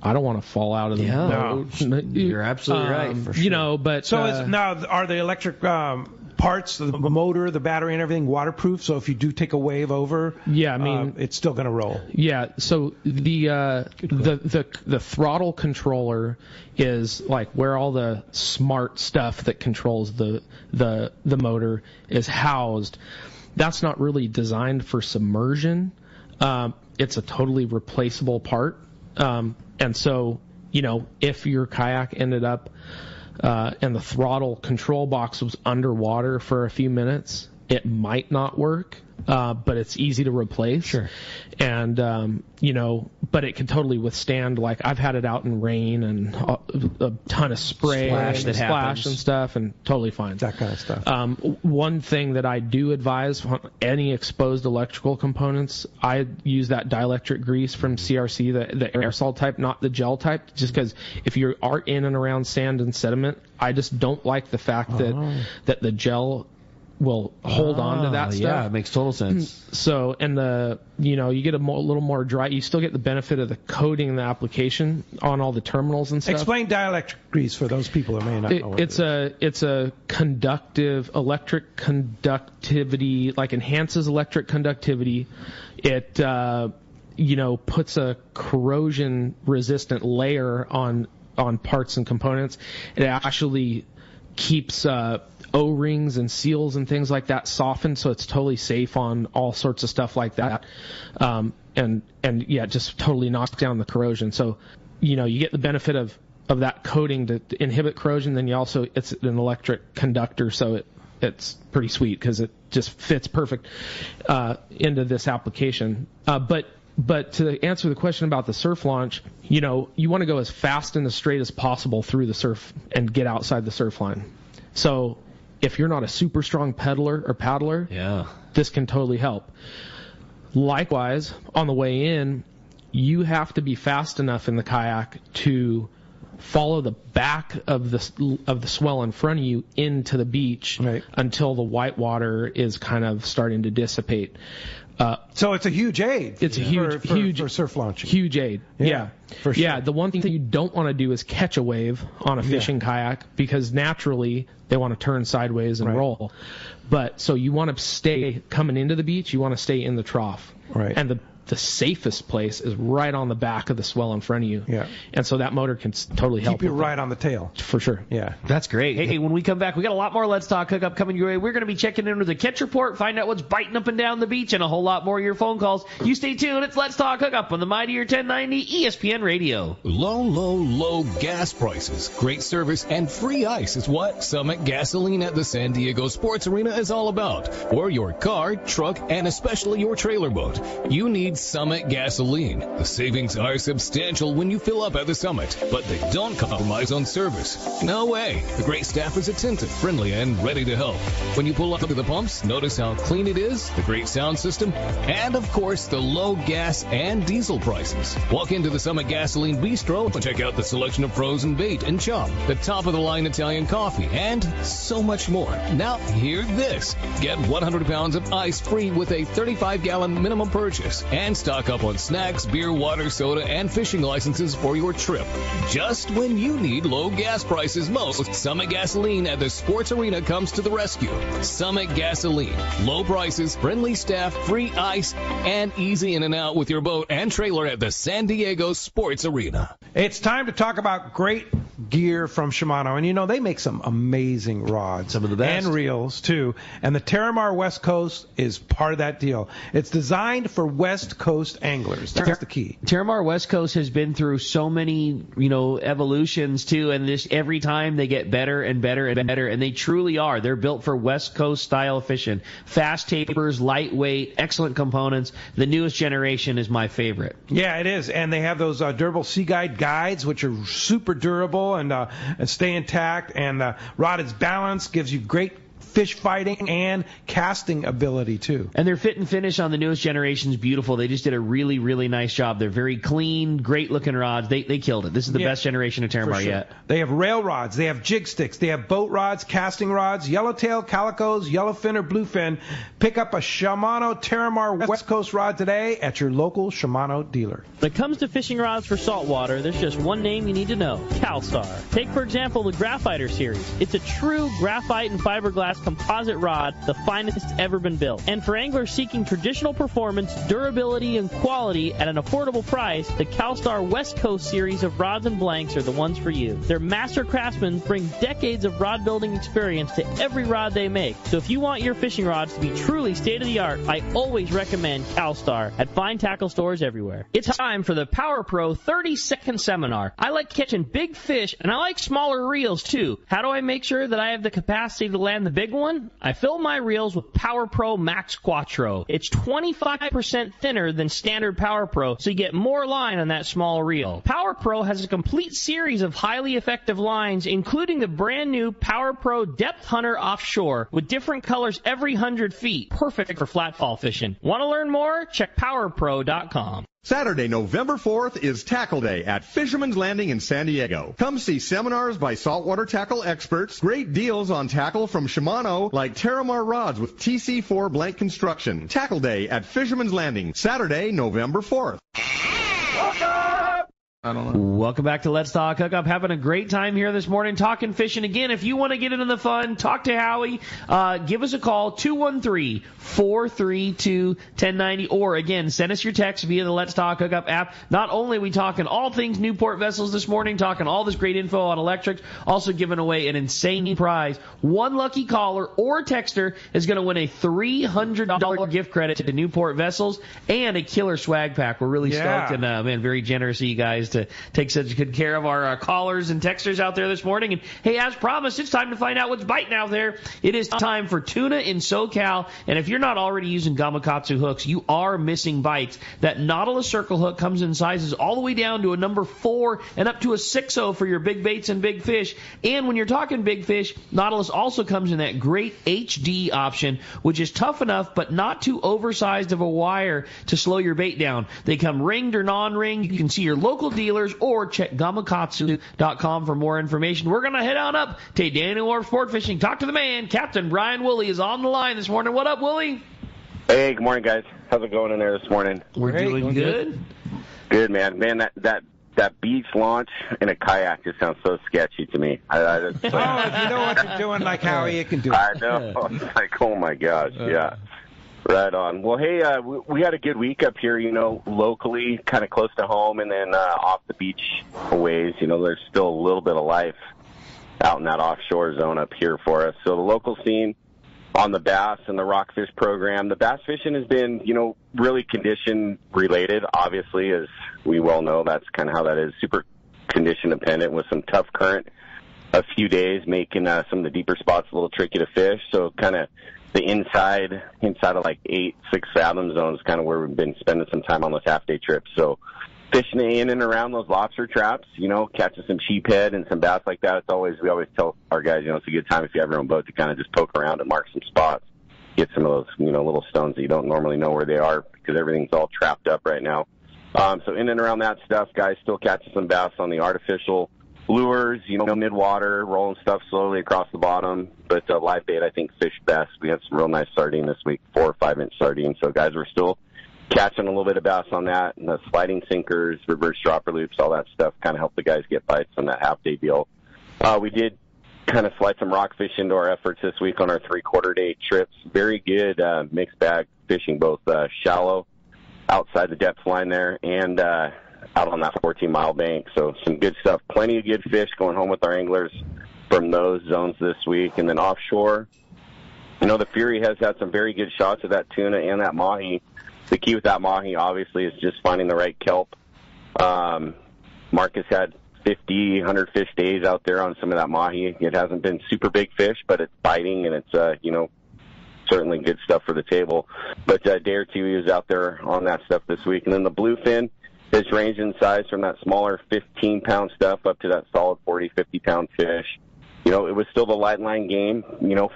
I don't want to fall out of the boat. No, you're absolutely right. For sure. But so now are the electric parts, the motor, the battery, and everything waterproof? So if you do take a wave over, it's still going to roll. Yeah. So the throttle controller is like where all the smart stuff that controls the motor is housed. That's not really designed for submersion. It's a totally replaceable part. And so, if your kayak ended up and the throttle control box was underwater for a few minutes, it might not work. But it's easy to replace. Sure. And, but it can totally withstand, like, I've had it out in rain and a ton of spray splash and stuff, and totally fine. That kind of stuff. One thing that I do advise on any exposed electrical components, I use that dielectric grease from CRC, the aerosol type, not the gel type, just because if you are in and around sand and sediment, I just don't like the fact that the gel will hold on to that stuff. Yeah, it makes total sense. So, and you get a little more dry. You still get the benefit of the coating and the application on all the terminals and stuff. Explain dielectric grease for those people who may not know what it is. It's a conductive, electric conductivity, like enhances electric conductivity. It, puts a corrosion resistant layer on parts and components. It actually keeps O-rings and seals and things like that softened, so it's totally safe on all sorts of stuff like that. It just totally knocks down the corrosion. So, you get the benefit of that coating to inhibit corrosion. Then it's an electric conductor, so it's pretty sweet because it just fits perfect into this application. But to answer the question about the surf launch, you want to go as fast and as straight as possible through the surf and get outside the surf line. So if you're not a super strong pedaler or paddler, this can totally help. Likewise, on the way in, you have to be fast enough in the kayak to follow the back of the swell in front of you into the beach until the white water is kind of starting to dissipate. So it's a huge aid. It's a huge for surf launching. Huge aid. Yeah. For sure. Yeah. The one thing that you don't want to do is catch a wave on a fishing kayak, because naturally they want to turn sideways and roll. But so you want to stay coming into the beach. You want to stay in the trough. Right. And the safest place is right on the back of the swell in front of you. Yeah. And so that motor can totally help. Keep you right on the tail. For sure. Yeah. That's great. Hey, when we come back, we got a lot more Let's Talk Hookup coming your way. We're going to be checking into the catch report, find out what's biting up and down the beach, and a whole lot more of your phone calls. You stay tuned. It's Let's Talk Hookup on the Mightier 1090 ESPN Radio. Low gas prices, great service, and free ice is what Summit Gasoline at the San Diego Sports Arena is all about. For your car, truck, and especially your trailer boat, you need Summit Gasoline. The savings are substantial when you fill up at the Summit, but they don't compromise on service. No way. The great staff is attentive, friendly, and ready to help. When you pull up to the pumps, notice how clean it is, the great sound system, and of course the low gas and diesel prices. Walk into the Summit Gasoline Bistro and check out the selection of frozen bait and chum, the top-of-the-line Italian coffee, and so much more. Now, hear this. Get 100 pounds of ice free with a 35-gallon minimum purchase, and stock up on snacks, beer, water, soda, and fishing licenses for your trip. Just when you need low gas prices most, Summit Gasoline at the Sports Arena comes to the rescue. Summit Gasoline. Low prices, friendly staff, free ice, and easy in and out with your boat and trailer at the San Diego Sports Arena. It's time to talk about great gear from Shimano. And they make some amazing rods. Some of the best. And reels, too. And the Terramar West Coast is part of that deal. It's designed for West Coast anglers. That's the key. Terramar West Coast has been through so many, evolutions, too. And every time they get better and better and better. And they truly are. They're built for West Coast style fishing. Fast tapers, lightweight, excellent components. The newest generation is my favorite. Yeah, it is. And they have those durable Sea Guide guides, which are super durable and stay intact. And the rod is balanced, gives you great fish fighting and casting ability too. And their fit and finish on the newest generation is beautiful. They just did a really, really nice job. They're very clean, great looking rods. They killed it. This is the best generation of Terramar yet. They have rail rods, they have jig sticks, they have boat rods, casting rods, yellowtail, calicos, yellowfin or bluefin. Pick up a Shimano Terramar West Coast rod today at your local Shimano dealer. When it comes to fishing rods for saltwater, there's just one name you need to know: CalStar. Take, for example, the Graphiter series. It's a true graphite and fiberglass fiberglass composite rod, the finest ever been built. And for anglers seeking traditional performance, durability, and quality at an affordable price, the CalStar West Coast series of rods and blanks are the ones for you. Their master craftsmen bring decades of rod building experience to every rod they make. So if you want your fishing rods to be truly state-of-the-art, I always recommend CalStar at fine tackle stores everywhere. It's time for the Power Pro 30-second seminar. I like catching big fish, and I like smaller reels, too. How do I make sure that I have the capacity to land the big one? I fill my reels with Power Pro Max Quattro. It's 25% thinner than standard Power Pro, so you get more line on that small reel. Power Pro has a complete series of highly effective lines, including the brand new Power Pro Depth Hunter Offshore, with different colors every 100 feet. Perfect for flatfall fishing. Want to learn more? Check PowerPro.com. Saturday, November 4th is Tackle Day at Fisherman's Landing in San Diego. Come see seminars by saltwater tackle experts, great deals on tackle from Shimano like Terramar rods with TC4 blank construction. Tackle Day at Fisherman's Landing, Saturday, November 4th. I don't know. Welcome back to Let's Talk Hookup. Having a great time here this morning talking fishing. Again, if you want to get into the fun, talk to Howie. Give us a call, 213-432-1090. Or, again, send us your text via the Let's Talk Hookup app. Not only are we talking all things Newport vessels this morning, talking all this great info on electrics, also giving away an insane prize. One lucky caller or texter is going to win a $300 gift credit to Newport vessels and a killer swag pack. We're really stoked and, man, very generous of you guys to take such good care of our callers and texters out there this morning. And hey, as promised, it's time to find out what's biting out there. It is time for tuna in SoCal. And if you're not already using Gamakatsu hooks, you are missing bites. That Nautilus circle hook comes in sizes all the way down to a number 4 and up to a 6.0 for your big baits and big fish. And when you're talking big fish, Nautilus also comes in that great HD option, which is tough enough but not too oversized of a wire to slow your bait down. They come ringed or non-ringed. You can see your local dealers or check gamakatsu.com for more information. We're going to head on up to Danny Wharf Sport Fishing. Talk to the man. Captain Brian Woolley is on the line this morning. What up, Woolley? Hey, good morning, guys. How's it going in there this morning? We're doing good. Good, man. Man, that beach launch in a kayak just sounds so sketchy to me. If you know what you're doing like Howie, you can do it. I know. It's like, oh, my gosh, yeah. Right on. Well, hey, we had a good week up here, locally, kind of close to home, and then off the beach a ways. There's still a little bit of life out in that offshore zone up here for us. So the local scene on the bass and the rockfish program, the bass fishing has been, really condition related. Obviously, as we well know, that's kind of how that is. Super condition dependent with some tough current a few days, making some of the deeper spots a little tricky to fish. So kind of the inside of like 6 fathom zones, kind of where we've been spending some time on those half-day trips. So fishing in and around those lobster traps, catching some sheephead and some bass like that. We always tell our guys, it's a good time if you have your own boat to kind of just poke around and mark some spots, get some of those, little stones that you don't normally know where they are because everything's all trapped up right now. So in and around that stuff, guys still catching some bass on the artificial lures, mid-water, rolling stuff slowly across the bottom. But live bait, I think, fish best. We had some real nice sardine this week, 4 or 5 inch sardine. So, guys, we're still catching a little bit of bass on that. And the sliding sinkers, reverse dropper loops, all that stuff kind of helped the guys get bites on that half-day deal. We did kind of slide some rockfish into our efforts this week on our 3/4-day trips. Very good mixed bag fishing, both shallow, outside the depth line there, and out on that 14-mile bank. So some good stuff. Plenty of good fish going home with our anglers from those zones this week. And then offshore, the Fury has had some very good shots of that tuna and that mahi. The key with that mahi, obviously, is just finding the right kelp. Marcus had 50, 100 fish days out there on some of that mahi. It hasn't been super big fish, but it's biting, and it's, certainly good stuff for the table. But a day or two, he was out there on that stuff this week. And then the bluefin has ranged in size from that smaller 15-pound stuff up to that solid 40, 50-pound fish. It was still the light line game,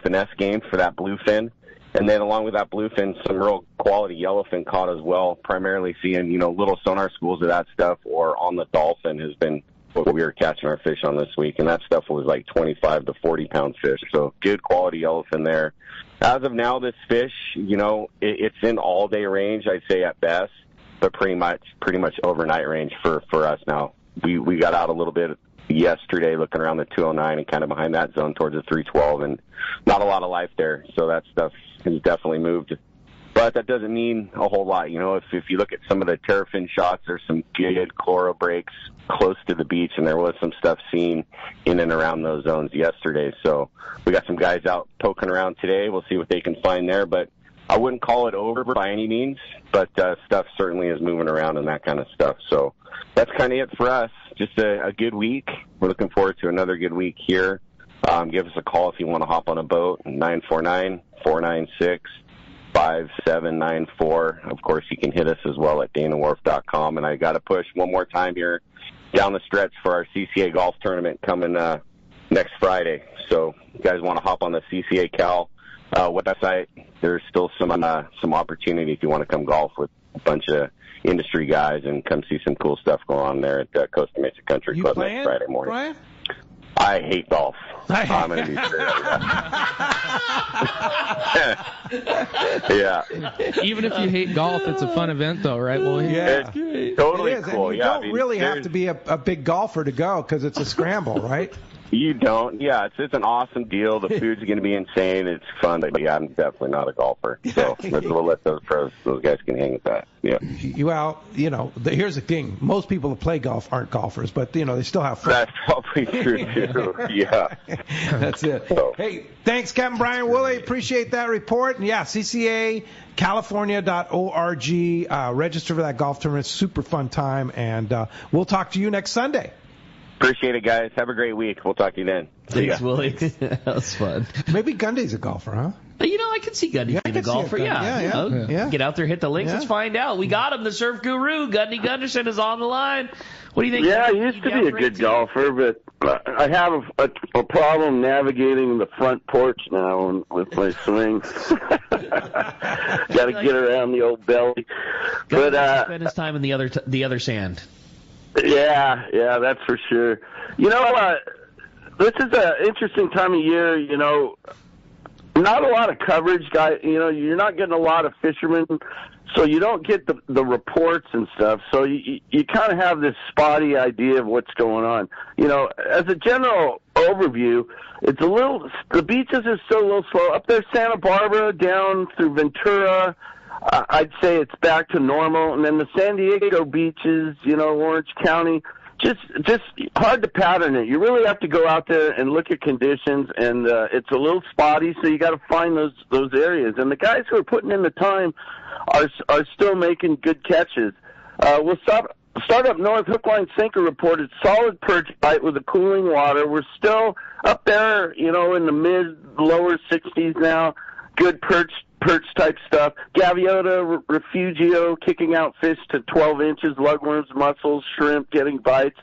finesse game for that bluefin. And then along with that bluefin, some real quality yellowfin caught as well, primarily seeing, little sonar schools of that stuff, or on the dolphin has been what we were catching our fish on this week. And that stuff was like 25 to 40-pound fish. So good quality yellowfin there. As of now, this fish, it's in all-day range, I'd say at best, but pretty much overnight range for us now. We got out a little bit yesterday, looking around the 209 and kind of behind that zone towards the 312, and not a lot of life there. So that stuff has definitely moved. But that doesn't mean a whole lot. You know, if you look at some of the terrafin shots, there's some good chloral breaks close to the beach, and there was some stuff seen in and around those zones yesterday. So we got some guys out poking around today. We'll see what they can find there. But I wouldn't call it over by any means, but stuff certainly is moving around and that kind of stuff. So that's kind of it for us. Just a good week. We're looking forward to another good week here. Give us a call if you want to hop on a boat, 949-496-5794. Of course, you can hit us as well at danawharf.com. And I got to push one more time here down the stretch for our CCA golf tournament coming next Friday. So you guys want to hop on the CCA Cal website. There's still some opportunity if you want to come golf with a bunch of industry guys and come see some cool stuff going on there at Costa Mesa Country Club next Friday morning. Brian? I hate golf. I'm going to be straight up. Yeah. Even if you hate golf, it's a fun event, though, right, Willie? Yeah. It's totally it is. cool. And you don't really have to be a big golfer to go because it's a scramble, right? You don't. Yeah, it's an awesome deal. The food's going to be insane. It's fun. But, yeah, I'm definitely not a golfer. So we'll let those guys can hang with that. Yeah. Well, you know, here's the thing. Most people that play golf aren't golfers, but, you know, they still have fun. That's probably true, too. Yeah. That's it. So. Hey, thanks, Captain Brian Woolley. Appreciate that report. And, yeah, CCACalifornia.org. Register for that golf tournament. Super fun time. And we'll talk to you next Sunday. Appreciate it, guys. Have a great week. We'll talk to you then. Thanks, Willie. That was fun. Maybe Gundy's a golfer, huh? You know, I can see Gundy being a golfer. Yeah. Get out there, hit the links. Let's find out. We got him, the surf guru. Gundy Gunderson is on the line. What do you think? Yeah, I used to be a good golfer, but I have a problem navigating the front porch now with my swing. Got to get around the old belly. But spend his time in the other sand. Yeah, that's for sure. You know, this is an interesting time of year. You know, not a lot of coverage, guy. You know, you're not getting a lot of fishermen, so you don't get the reports and stuff. So you kind of have this spotty idea of what's going on. You know, as a general overview, the beaches are still a little slow up there. Santa Barbara down through Ventura. I'd say it's back to normal. And then the San Diego beaches, you know, Orange County, just hard to pattern it. You really have to go out there and look at conditions, and it's a little spotty, so you got to find those areas. And the guys who are putting in the time are still making good catches. We'll start up north. Hook, line, sinker reported solid perch bite with the cooling water. We're still up there, you know, in the lower 60s now. Good perch type stuff. Gaviota, refugio, kicking out fish to 12 inches, lugworms, mussels, shrimp, getting bites.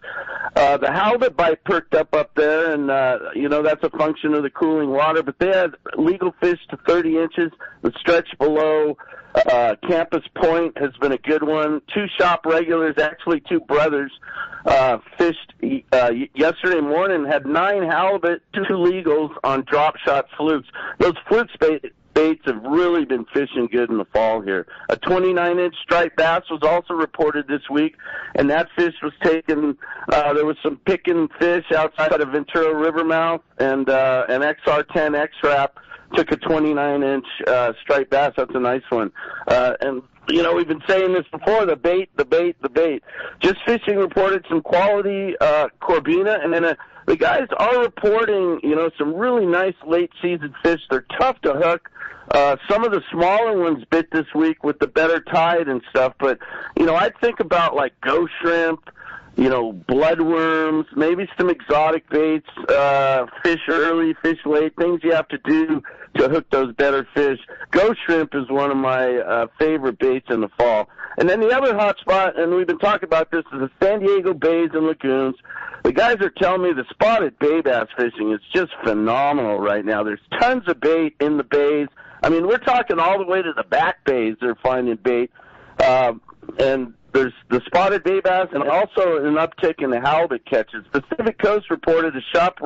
The halibut bite perked up there, and, you know, that's a function of the cooling water. But they had legal fish to 30 inches. The stretch below Campus Point has been a good one. 2 shop regulars, actually 2 brothers, fished yesterday morning, had 9 halibut, 2 legals on drop shot flukes. Those flukes baits have really been fishing good in the fall here. A 29-inch striped bass was also reported this week, and that fish was taken. There was some picking fish outside of Ventura River mouth, and an XR10 X-Wrap took a 29-inch striped bass. That's a nice one. And you know, we've been saying this before, the bait. Just Fishing reported some quality Corbina, and then the guys are reporting, you know, some really nice late-season fish. They're tough to hook. Some of the smaller ones bit this week with the better tide and stuff, but, you know, I'd think about, like, ghost shrimp, you know, bloodworms, maybe some exotic baits, fish early, fish late, things you have to do to hook those better fish. Ghost shrimp is one of my favorite baits in the fall. And then the other hot spot, and we've been talking about this, is the San Diego bays and lagoons. The guys are telling me the spotted bay bass fishing is just phenomenal right now. There's tons of bait in the bays. I mean, we're talking all the way to the back bays they're finding bait. And there's the spotted bay bass and also an uptick in the halibut catches. Pacific Coast reported a shop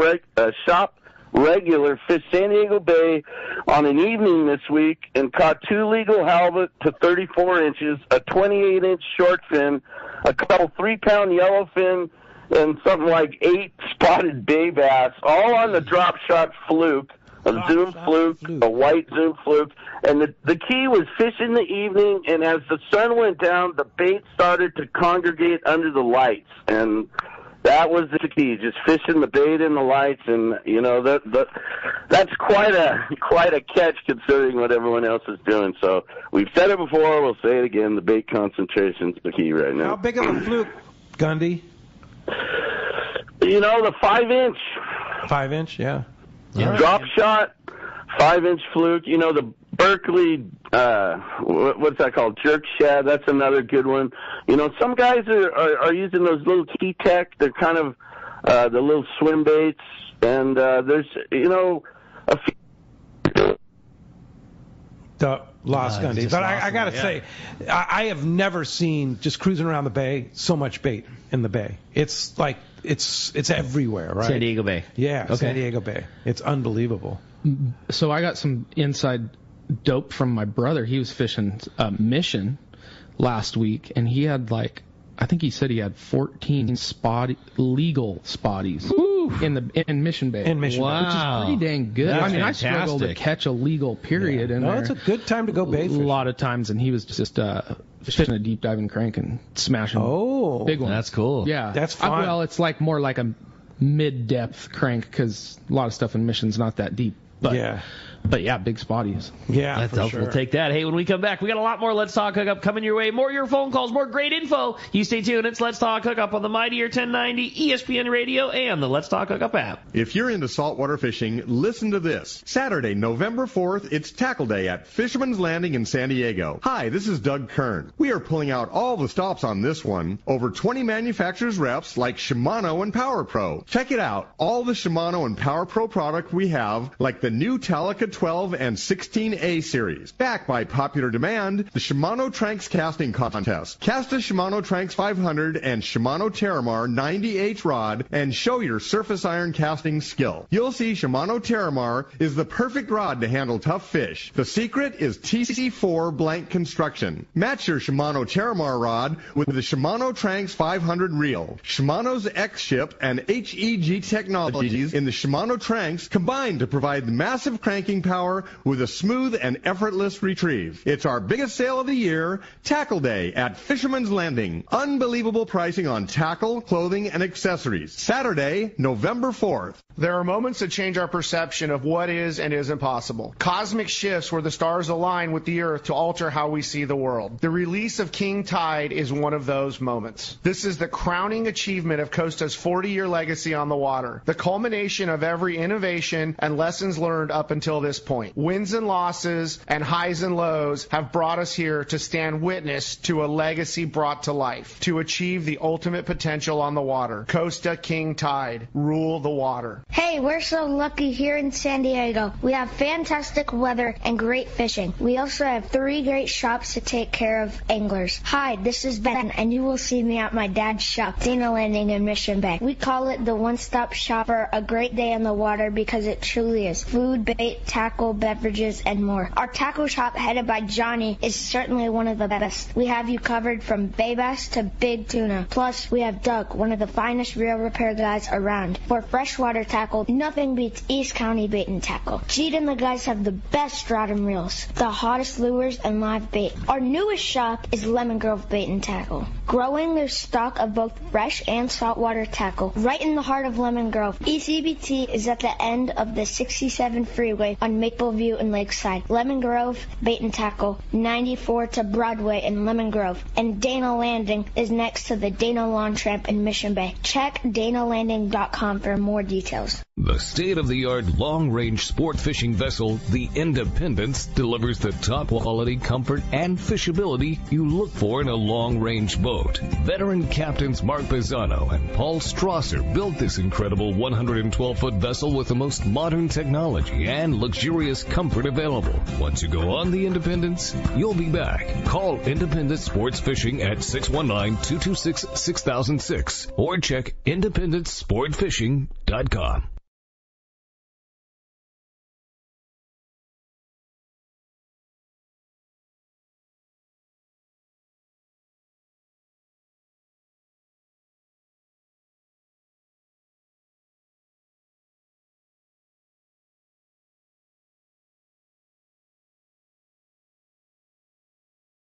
regular fished San Diego Bay on an evening this week and caught 2 legal halibut to 34 inches, a 28-inch short fin, a couple 3-pound yellowfin, and something like 8 spotted bay bass, all on the drop shot fluke, a zoom fluke, a white zoom fluke. And the key was fish in the evening, and as the sun went down, the bait started to congregate under the lights. And that was the key, just fishing the bait in the lights. And, you know, that's quite a catch considering what everyone else is doing. So we've said it before, we'll say it again, the bait concentration's the key right now. How big of a fluke, Gundy? You know, the 5-inch. 5-inch, yeah. Drop shot, 5-inch fluke. You know, the Berkeley, what's that called? Jerk shad. That's another good one. You know, some guys are using those little T-Tech. They're kind of the little swim baits. And there's, you know, a few. Lost Gundy. But I got to say, I have never seen, just cruising around the bay, so much bait in the bay. It's like, it's everywhere, right? San Diego Bay. Yeah, okay. San Diego Bay. It's unbelievable. So I got some inside dope from my brother. He was fishing Mission last week, and he had I think he said he had 14 legal spotties in Mission Bay. In Mission Bay. Which is pretty dang good. That's I fantastic. struggle to catch a legal period in there. It's a good time to go bait fishing. A lot of times, and he was just fishing a deep diving crank and smashing big ones. That's cool. Yeah. That's fun. Well, it's more like a mid-depth crank because a lot of stuff in Mission's not that deep. But yeah, big spotties. Yeah, that's helpful. We'll take that. Hey, when we come back, we got a lot more Let's Talk Hookup coming your way. More of your phone calls, more great info. You stay tuned. It's Let's Talk Hookup on the Mightier 1090, ESPN Radio, and the Let's Talk Hookup app. If you're into saltwater fishing, listen to this. Saturday, November 4th, it's Tackle Day at Fisherman's Landing in San Diego. Hi, this is Doug Kern. We are pulling out all the stops on this one. Over 20 manufacturers reps like Shimano and Power Pro. Check it out. All the Shimano and Power Pro product we have, like the new Talica 12 and 16A series. Backed by popular demand, the Shimano Tranks Casting Contest. Cast a Shimano Tranks 500 and Shimano Terramar 90H rod and show your surface iron casting skill. You'll see Shimano Terramar is the perfect rod to handle tough fish. The secret is TC4 blank construction. Match your Shimano Terramar rod with the Shimano Tranks 500 reel. Shimano's X-Ship and HEG technologies in the Shimano Tranks combine to provide massive cranking power with a smooth and effortless retrieve. It's our biggest sale of the year, Tackle Day at Fisherman's Landing. Unbelievable pricing on tackle, clothing, and accessories. Saturday, November 4th. There are moments that change our perception of what is and isn't possible. Cosmic shifts where the stars align with the earth to alter how we see the world. The release of King Tide is one of those moments. This is the crowning achievement of Costa's 40-year legacy on the water, the culmination of every innovation and lessons learned up until this point. Wins and losses and highs and lows have brought us here to stand witness to a legacy brought to life, to achieve the ultimate potential on the water. Costa King Tide, rule the water. Hey, we're so lucky here in San Diego. We have fantastic weather and great fishing. We also have 3 great shops to take care of anglers. Hi, this is Ben, and you will see me at my dad's shop, Dana Landing in Mission Bay. We call it the one-stop shop for a great day on the water because it truly is. Food, bait, tackle, beverages, and more. Our tackle shop, headed by Johnny, is certainly one of the best. We have you covered from bay bass to big tuna. Plus, we have Doug, one of the finest reel repair guys around. For freshwater tackle, nothing beats East County Bait and Tackle. Jeet and the guys have the best stratum reels, the hottest lures, and live bait. Our newest shop is Lemon Grove Bait and Tackle, growing their stock of both fresh and saltwater tackle right in the heart of Lemon Grove. ECBT is at the end of the 67 freeway on Maple View and Lakeside. Lemon Grove Bait and Tackle, 94 to Broadway in Lemon Grove. And Dana Landing is next to the Dana Lawn Tramp in Mission Bay. Check danalanding.com for more details. The state-of-the-art long-range sport fishing vessel, the Independence, delivers the top quality, comfort, and fishability you look for in a long-range boat. Veteran captains Mark Bizzano and Paul Strasser built this incredible 112-foot vessel with the most modern technology and luxurious comfort available. Once you go on the Independence, you'll be back. Call Independence Sports Fishing at 619-226-6006 or check independencesportfishing.com.